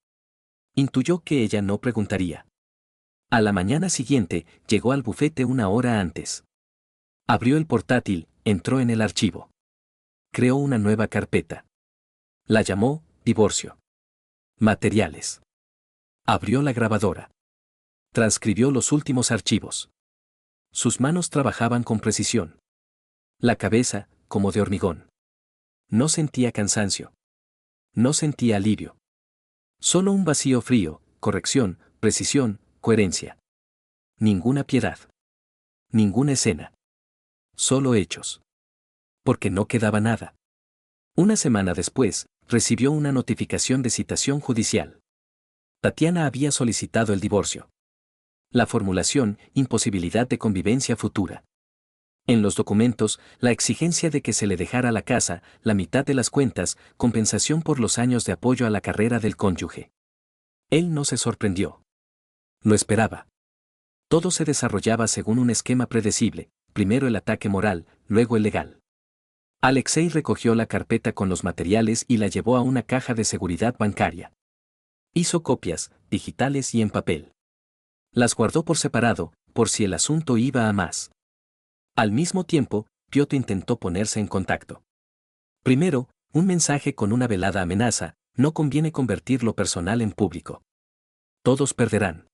Intuyó que ella no preguntaría. A la mañana siguiente, llegó al bufete una hora antes. Abrió el portátil, entró en el archivo. Creó una nueva carpeta. La llamó, divorcio. Materiales. Abrió la grabadora. Transcribió los últimos archivos. Sus manos trabajaban con precisión. La cabeza, como de hormigón. No sentía cansancio. No sentía alivio. Solo un vacío frío, corrección, precisión, coherencia. Ninguna piedad. Ninguna escena. Solo hechos. Porque no quedaba nada. Una semana después, recibió una notificación de citación judicial. Tatiana había solicitado el divorcio. La formulación, imposibilidad de convivencia futura. En los documentos, la exigencia de que se le dejara la casa, la mitad de las cuentas, compensación por los años de apoyo a la carrera del cónyuge. Él no se sorprendió. Lo esperaba. Todo se desarrollaba según un esquema predecible, primero el ataque moral, luego el legal. Alexei recogió la carpeta con los materiales y la llevó a una caja de seguridad bancaria. Hizo copias, digitales y en papel. Las guardó por separado, por si el asunto iba a más. Al mismo tiempo, Piotr intentó ponerse en contacto. Primero, un mensaje con una velada amenaza, no conviene convertir lo personal en público. Todos perderán.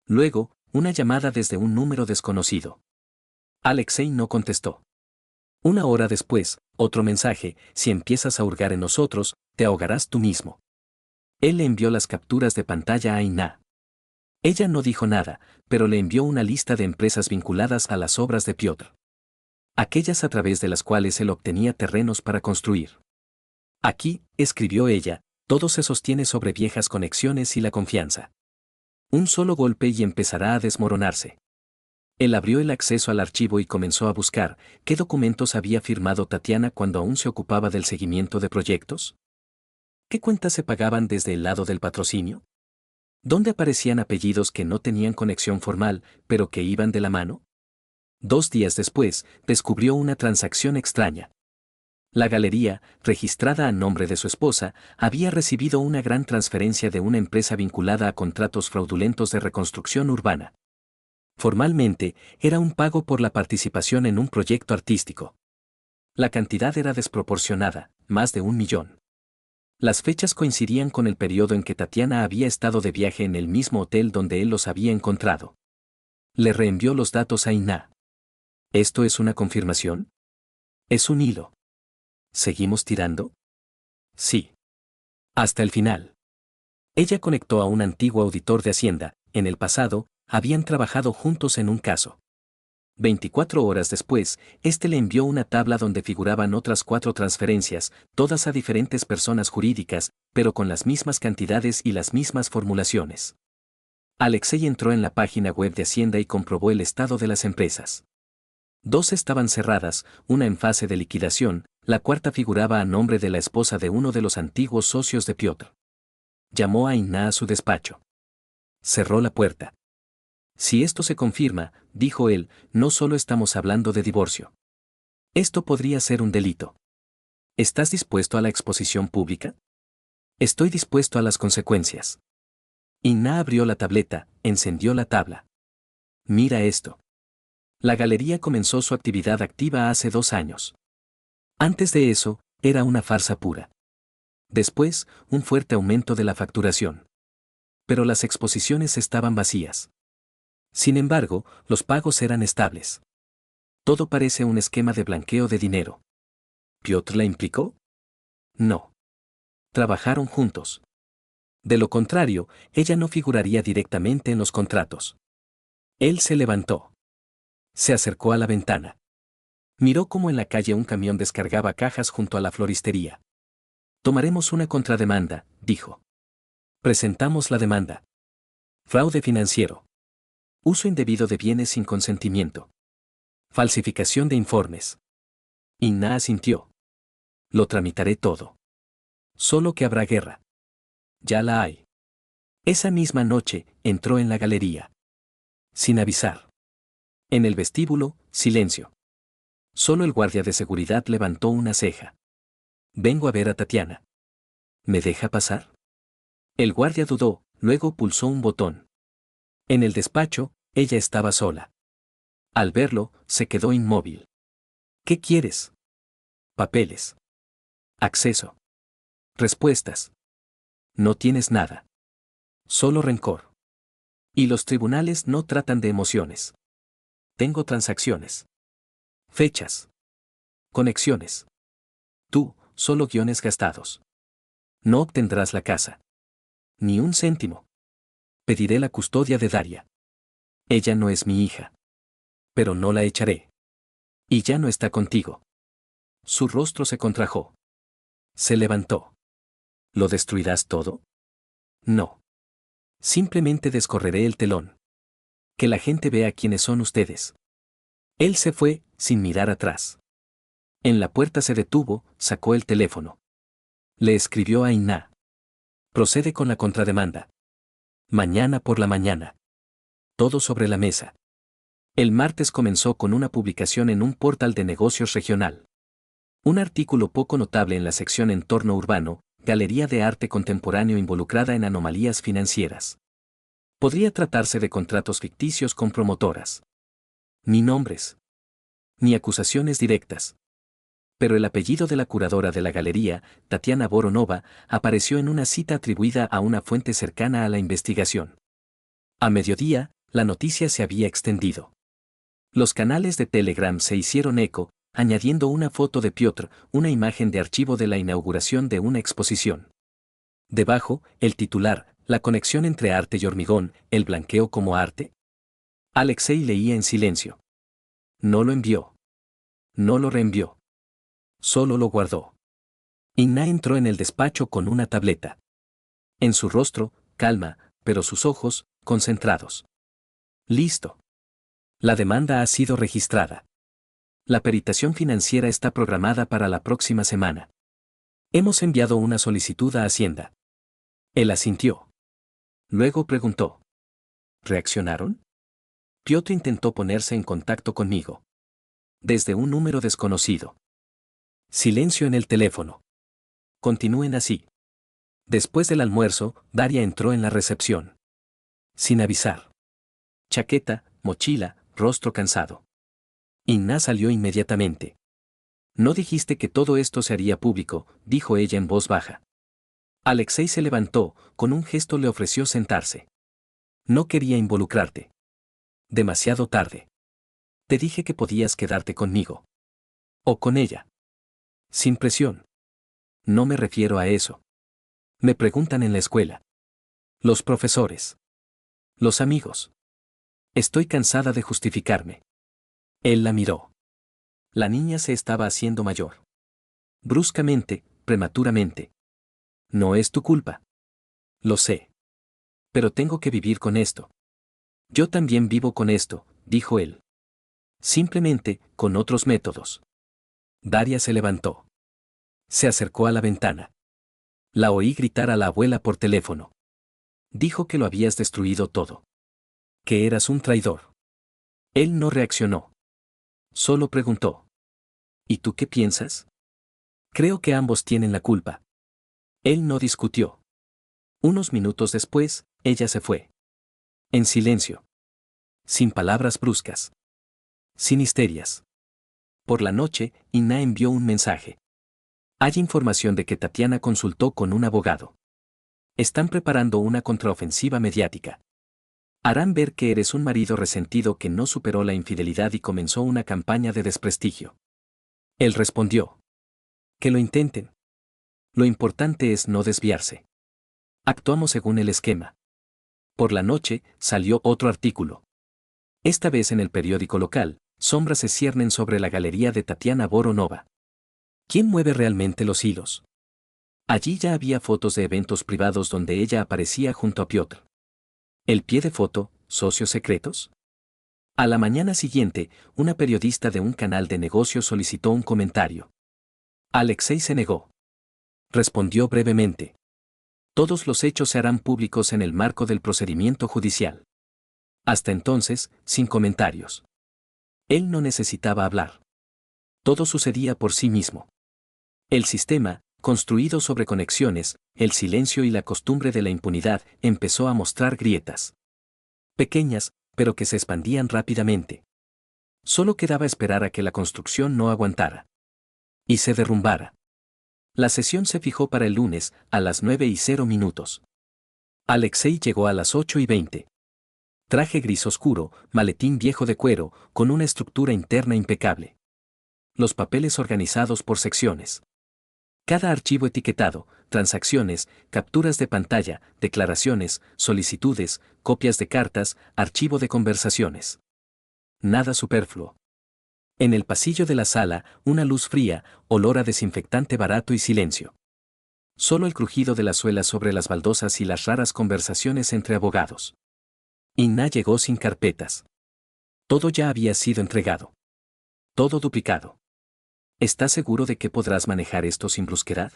Luego, una llamada desde un número desconocido. Alexei no contestó. Una hora después, otro mensaje, si empiezas a hurgar en nosotros, te ahogarás tú mismo. Él le envió las capturas de pantalla a Inna. Ella no dijo nada, pero le envió una lista de empresas vinculadas a las obras de Piotr. Aquellas a través de las cuales él obtenía terrenos para construir. Aquí, escribió ella, todo se sostiene sobre viejas conexiones y la confianza. Un solo golpe y empezará a desmoronarse. Él abrió el acceso al archivo y comenzó a buscar qué documentos había firmado Tatiana cuando aún se ocupaba del seguimiento de proyectos. ¿Qué cuentas se pagaban desde el lado del patrocinio? ¿Dónde aparecían apellidos que no tenían conexión formal, pero que iban de la mano? 2 días después, descubrió una transacción extraña. La galería, registrada a nombre de su esposa, había recibido una gran transferencia de una empresa vinculada a contratos fraudulentos de reconstrucción urbana. Formalmente, era un pago por la participación en un proyecto artístico. La cantidad era desproporcionada, más de 1 millón. Las fechas coincidían con el periodo en que Tatiana había estado de viaje en el mismo hotel donde él los había encontrado. Le reenvió los datos a Inna. ¿Esto es una confirmación? Es un hilo. ¿Seguimos tirando? Sí. Hasta el final. Ella conectó a un antiguo auditor de Hacienda. En el pasado, habían trabajado juntos en un caso. 24 horas después, este le envió una tabla donde figuraban otras 4 transferencias, todas a diferentes personas jurídicas, pero con las mismas cantidades y las mismas formulaciones. Alexei entró en la página web de Hacienda y comprobó el estado de las empresas. 2 estaban cerradas, una en fase de liquidación, la cuarta figuraba a nombre de la esposa de uno de los antiguos socios de Piotr. Llamó a Inna a su despacho. Cerró la puerta. Si esto se confirma, dijo él, no solo estamos hablando de divorcio. Esto podría ser un delito. ¿Estás dispuesto a la exposición pública? Estoy dispuesto a las consecuencias. Inna abrió la tableta, encendió la tabla. Mira esto. La galería comenzó su actividad activa hace 2 años. Antes de eso, era una farsa pura. Después, un fuerte aumento de la facturación. Pero las exposiciones estaban vacías. Sin embargo, los pagos eran estables. Todo parece un esquema de blanqueo de dinero. ¿Piotr la implicó? No. Trabajaron juntos. De lo contrario, ella no figuraría directamente en los contratos. Él se levantó. Se acercó a la ventana. Miró cómo en la calle un camión descargaba cajas junto a la floristería. Tomaremos una contrademanda, dijo. Presentamos la demanda. Fraude financiero. Uso indebido de bienes sin consentimiento. Falsificación de informes. Inna asintió. Lo tramitaré todo. Solo que habrá guerra. Ya la hay. Esa misma noche, entró en la galería. Sin avisar. En el vestíbulo, silencio. Solo el guardia de seguridad levantó una ceja. Vengo a ver a Tatiana. ¿Me deja pasar? El guardia dudó, luego pulsó un botón. En el despacho, ella estaba sola. Al verlo, se quedó inmóvil. ¿Qué quieres? Papeles. Acceso. Respuestas. No tienes nada. Solo rencor. Y los tribunales no tratan de emociones. Tengo transacciones. Fechas. Conexiones. Tú, solo guiones gastados. No obtendrás la casa. Ni un céntimo. Pediré la custodia de Daria. Ella no es mi hija. Pero no la echaré. Y ya no está contigo. Su rostro se contrajo. Se levantó. ¿Lo destruirás todo? No. Simplemente descorreré el telón. Que la gente vea quiénes son ustedes. Él se fue, sin mirar atrás. En la puerta se detuvo, sacó el teléfono. Le escribió a Inna. Procede con la contrademanda. Mañana por la mañana. Todo sobre la mesa. El martes comenzó con una publicación en un portal de negocios regional. Un artículo poco notable en la sección Entorno Urbano, Galería de Arte Contemporáneo involucrada en anomalías financieras. Podría tratarse de contratos ficticios con promotoras. Ni nombres. Ni acusaciones directas. Pero el apellido de la curadora de la galería, Tatiana Voronova, apareció en una cita atribuida a una fuente cercana a la investigación. A mediodía, la noticia se había extendido. Los canales de Telegram se hicieron eco, añadiendo una foto de Piotr, una imagen de archivo de la inauguración de una exposición. Debajo, el titular, la conexión entre arte y hormigón, el blanqueo como arte. Alexei leía en silencio. No lo envió. No lo reenvió. Solo lo guardó. Inna entró en el despacho con una tableta. En su rostro, calma, pero sus ojos, concentrados. Listo. La demanda ha sido registrada. La peritación financiera está programada para la próxima semana. Hemos enviado una solicitud a Hacienda. Él asintió. Luego preguntó. ¿Reaccionaron? Piotr intentó ponerse en contacto conmigo. Desde un número desconocido. Silencio en el teléfono. Continúen así. Después del almuerzo, Daria entró en la recepción. Sin avisar. Chaqueta, mochila, rostro cansado. Inna salió inmediatamente. No dijiste que todo esto se haría público, dijo ella en voz baja. Alexei se levantó, con un gesto le ofreció sentarse. No quería involucrarte. Demasiado tarde. Te dije que podías quedarte conmigo. O con ella. Sin presión. No me refiero a eso. Me preguntan en la escuela. Los profesores. Los amigos. Estoy cansada de justificarme. Él la miró. La niña se estaba haciendo mayor. Bruscamente, prematuramente. No es tu culpa. Lo sé. Pero tengo que vivir con esto. Yo también vivo con esto, dijo él. Simplemente, con otros métodos. Daria se levantó. Se acercó a la ventana. La oí gritar a la abuela por teléfono. Dijo que lo habías destruido todo. Que eras un traidor. Él no reaccionó. Solo preguntó. ¿Y tú qué piensas? Creo que ambos tienen la culpa. Él no discutió. Unos minutos después, ella se fue. En silencio. Sin palabras bruscas. Sin histerias. Por la noche, Inna envió un mensaje. Hay información de que Tatiana consultó con un abogado. Están preparando una contraofensiva mediática. Harán ver que eres un marido resentido que no superó la infidelidad y comenzó una campaña de desprestigio. Él respondió. Que lo intenten. Lo importante es no desviarse. Actuamos según el esquema. Por la noche, salió otro artículo. Esta vez en el periódico local, sombras se ciernen sobre la galería de Tatiana Voronova. ¿Quién mueve realmente los hilos? Allí ya había fotos de eventos privados donde ella aparecía junto a Piotr. ¿El pie de foto, socios secretos? A la mañana siguiente, una periodista de un canal de negocios solicitó un comentario. Alexei se negó. Respondió brevemente. Todos los hechos se harán públicos en el marco del procedimiento judicial. Hasta entonces, sin comentarios. Él no necesitaba hablar. Todo sucedía por sí mismo. El sistema, construido sobre conexiones, el silencio y la costumbre de la impunidad, empezó a mostrar grietas. Pequeñas, pero que se expandían rápidamente. Solo quedaba esperar a que la construcción no aguantara. Y se derrumbara. La sesión se fijó para el lunes, a las 9:00. Alexei llegó a las 8:20. Traje gris oscuro, maletín viejo de cuero, con una estructura interna impecable. Los papeles organizados por secciones. Cada archivo etiquetado, transacciones, capturas de pantalla, declaraciones, solicitudes, copias de cartas, archivo de conversaciones. Nada superfluo. En el pasillo de la sala, una luz fría, olor a desinfectante barato y silencio. Solo el crujido de las suelas sobre las baldosas y las raras conversaciones entre abogados. Inna llegó sin carpetas. Todo ya había sido entregado. Todo duplicado. ¿Estás seguro de que podrás manejar esto sin brusquedad?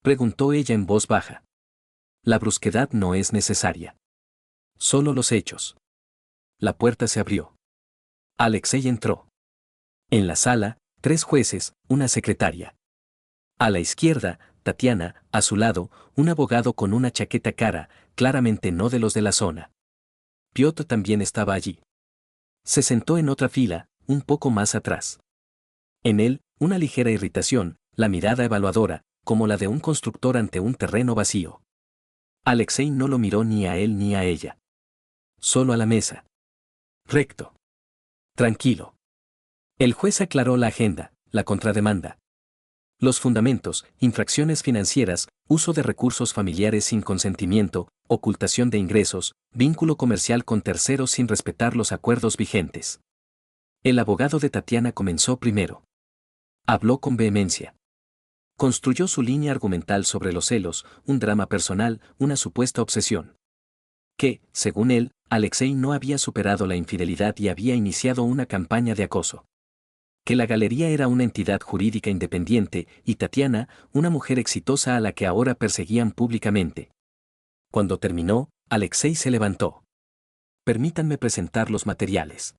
Preguntó ella en voz baja. La brusquedad no es necesaria. Solo los hechos. La puerta se abrió. Alexei entró. En la sala, 3 jueces, una secretaria. A la izquierda, Tatiana, a su lado, un abogado con una chaqueta cara, claramente no de los de la zona. Piotr también estaba allí. Se sentó en otra fila, un poco más atrás. En él, una ligera irritación, la mirada evaluadora, como la de un constructor ante un terreno vacío. Alexei no lo miró ni a él ni a ella. Solo a la mesa. Recto. Tranquilo. El juez aclaró la agenda, la contrademanda. Los fundamentos, infracciones financieras, uso de recursos familiares sin consentimiento, ocultación de ingresos, vínculo comercial con terceros sin respetar los acuerdos vigentes. El abogado de Tatiana comenzó primero. Habló con vehemencia. Construyó su línea argumental sobre los celos, un drama personal, una supuesta obsesión. Que, según él, Alexei no había superado la infidelidad y había iniciado una campaña de acoso. Que la galería era una entidad jurídica independiente y Tatiana, una mujer exitosa a la que ahora perseguían públicamente. Cuando terminó, Alexei se levantó. Permítanme presentar los materiales.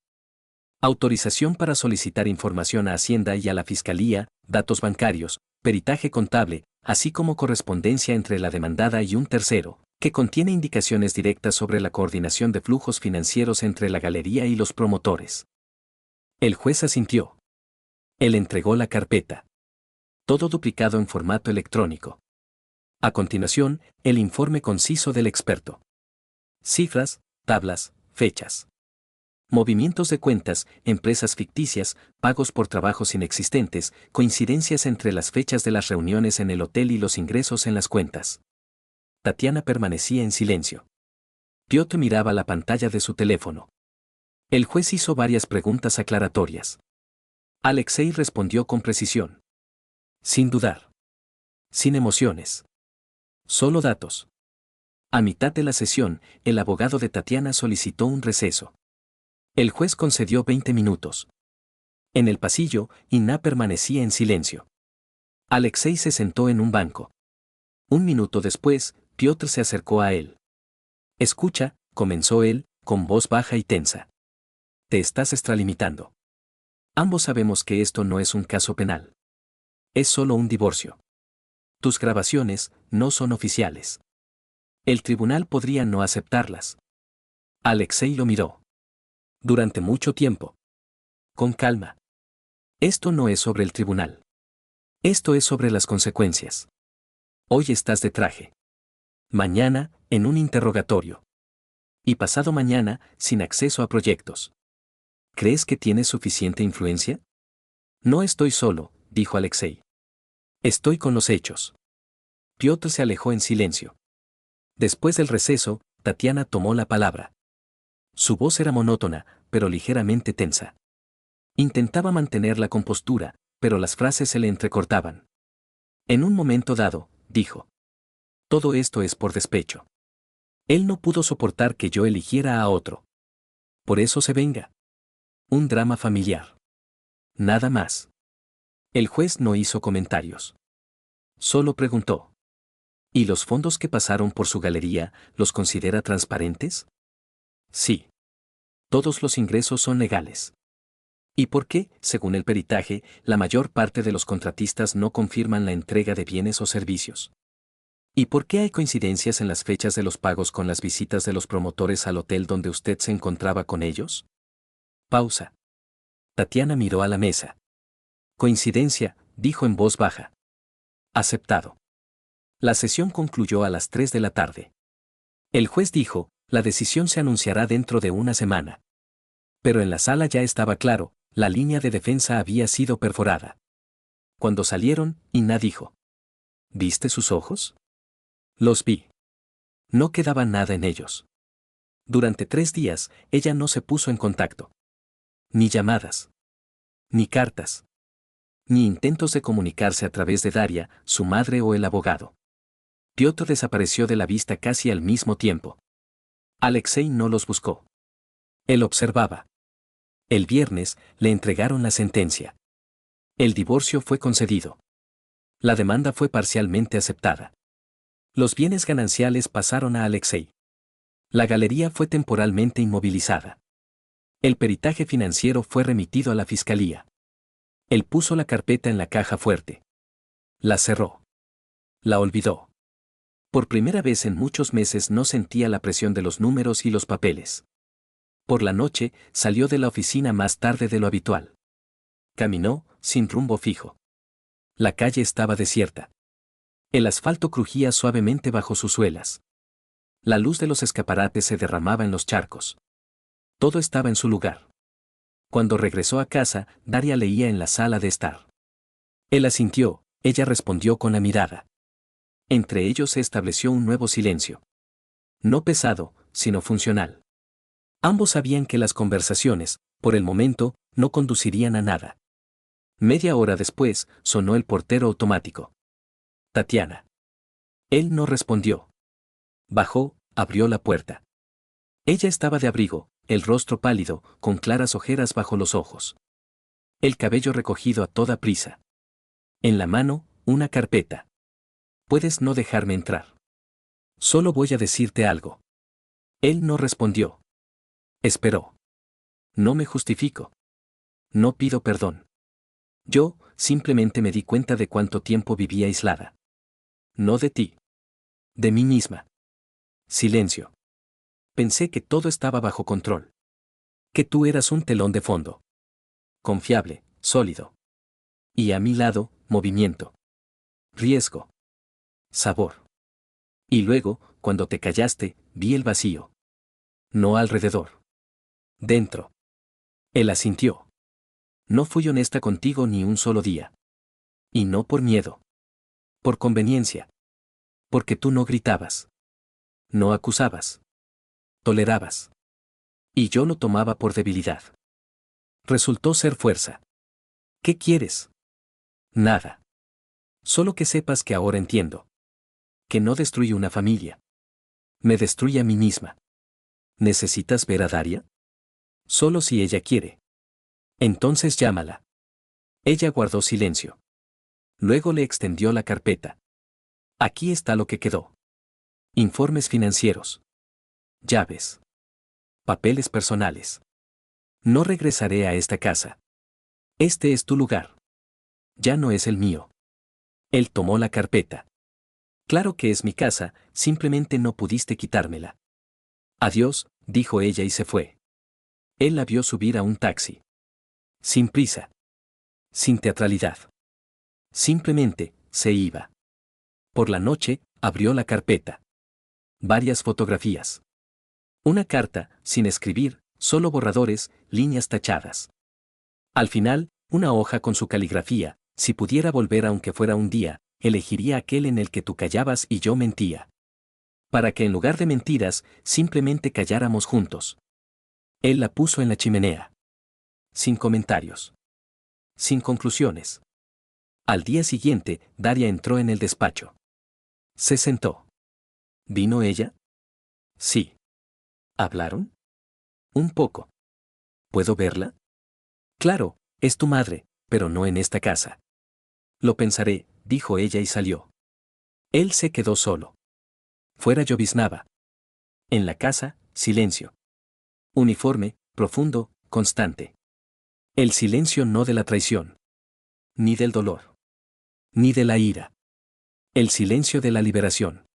Autorización para solicitar información a Hacienda y a la Fiscalía, datos bancarios, peritaje contable, así como correspondencia entre la demandada y un tercero, que contiene indicaciones directas sobre la coordinación de flujos financieros entre la galería y los promotores. El juez asintió. Él entregó la carpeta. Todo duplicado en formato electrónico. A continuación, el informe conciso del experto. Cifras, tablas, fechas. Movimientos de cuentas, empresas ficticias, pagos por trabajos inexistentes, coincidencias entre las fechas de las reuniones en el hotel y los ingresos en las cuentas. Tatiana permanecía en silencio. Piotr miraba la pantalla de su teléfono. El juez hizo varias preguntas aclaratorias. Alexei respondió con precisión. Sin dudar. Sin emociones. Solo datos. A mitad de la sesión, el abogado de Tatiana solicitó un receso. El juez concedió 20 minutos. En el pasillo, Inna permanecía en silencio. Alexei se sentó en un banco. Un minuto después, Piotr se acercó a él. Escucha, comenzó él, con voz baja y tensa. Te estás extralimitando. Ambos sabemos que esto no es un caso penal. Es solo un divorcio. Tus grabaciones no son oficiales. El tribunal podría no aceptarlas. Alexei lo miró. Durante mucho tiempo. Con calma. Esto no es sobre el tribunal. Esto es sobre las consecuencias. Hoy estás de traje. Mañana, en un interrogatorio. Y pasado mañana, sin acceso a proyectos. ¿Crees que tienes suficiente influencia? No estoy solo, dijo Alexei. Estoy con los hechos. Piotr se alejó en silencio. Después del receso, Tatiana tomó la palabra. Su voz era monótona, pero ligeramente tensa. Intentaba mantener la compostura, pero las frases se le entrecortaban. En un momento dado, dijo. Todo esto es por despecho. Él no pudo soportar que yo eligiera a otro. Por eso se venga. Un drama familiar. Nada más. El juez no hizo comentarios. Solo preguntó. ¿Y los fondos que pasaron por su galería, los considera transparentes? Sí. Todos los ingresos son legales. ¿Y por qué, según el peritaje, la mayor parte de los contratistas no confirman la entrega de bienes o servicios? ¿Y por qué hay coincidencias en las fechas de los pagos con las visitas de los promotores al hotel donde usted se encontraba con ellos? Pausa. Tatiana miró a la mesa. Coincidencia, dijo en voz baja. Aceptado. La sesión concluyó a las 3 de la tarde. El juez dijo, la decisión se anunciará dentro de una semana. Pero en la sala ya estaba claro, la línea de defensa había sido perforada. Cuando salieron, Ina dijo. ¿Viste sus ojos? Los vi. No quedaba nada en ellos. Durante 3 días, ella no se puso en contacto. Ni llamadas. Ni cartas. Ni intentos de comunicarse a través de Daria, su madre o el abogado. Piotr desapareció de la vista casi al mismo tiempo. Alexei no los buscó. Él observaba. El viernes, le entregaron la sentencia. El divorcio fue concedido. La demanda fue parcialmente aceptada. Los bienes gananciales pasaron a Alexei. La galería fue temporalmente inmovilizada. El peritaje financiero fue remitido a la fiscalía. Él puso la carpeta en la caja fuerte. La cerró. La olvidó. Por primera vez en muchos meses no sentía la presión de los números y los papeles. Por la noche, salió de la oficina más tarde de lo habitual. Caminó, sin rumbo fijo. La calle estaba desierta. El asfalto crujía suavemente bajo sus suelas. La luz de los escaparates se derramaba en los charcos. Todo estaba en su lugar. Cuando regresó a casa, Daria leía en la sala de estar. Él asintió, ella respondió con la mirada. Entre ellos se estableció un nuevo silencio. No pesado, sino funcional. Ambos sabían que las conversaciones, por el momento, no conducirían a nada. Media hora después, sonó el portero automático. Tatiana. Él no respondió. Bajó, abrió la puerta. Ella estaba de abrigo, el rostro pálido, con claras ojeras bajo los ojos. El cabello recogido a toda prisa. En la mano, una carpeta. Puedes no dejarme entrar. Solo voy a decirte algo. Él no respondió. Esperó. No me justifico. No pido perdón. Yo, simplemente me di cuenta de cuánto tiempo vivía aislada. No de ti. De mí misma. Silencio. Pensé que todo estaba bajo control. Que tú eras un telón de fondo. Confiable, sólido. Y a mi lado, movimiento. Riesgo. Sabor. Y luego, cuando te callaste, vi el vacío. No alrededor. Dentro. Él asintió. No fui honesta contigo ni un solo día. Y no por miedo. Por conveniencia. Porque tú no gritabas. No acusabas. Tolerabas. Y yo lo tomaba por debilidad. Resultó ser fuerza. ¿Qué quieres? Nada. Solo que sepas que ahora entiendo. Que no destruye una familia. Me destruye a mí misma. ¿Necesitas ver a Daria? Solo si ella quiere. Entonces llámala. Ella guardó silencio. Luego le extendió la carpeta. Aquí está lo que quedó. Informes financieros. Llaves. Papeles personales. No regresaré a esta casa. Este es tu lugar. Ya no es el mío. Él tomó la carpeta. Claro que es mi casa, simplemente no pudiste quitármela. Adiós, dijo ella y se fue. Él la vio subir a un taxi. Sin prisa. Sin teatralidad. Simplemente, se iba. Por la noche, abrió la carpeta. Varias fotografías. Una carta, sin escribir, solo borradores, líneas tachadas. Al final, una hoja con su caligrafía, si pudiera volver aunque fuera un día, elegiría aquel en el que tú callabas y yo mentía. Para que en lugar de mentiras, simplemente calláramos juntos. Él la puso en la chimenea. Sin comentarios. Sin conclusiones. Al día siguiente, Daria entró en el despacho. Se sentó. ¿Vino ella? Sí. ¿Hablaron? Un poco. ¿Puedo verla? Claro, es tu madre, pero no en esta casa. Lo pensaré, dijo ella y salió. Él se quedó solo. Fuera lloviznaba. En la casa, silencio. Uniforme, profundo, constante. El silencio no de la traición. Ni del dolor. Ni de la ira. El silencio de la liberación.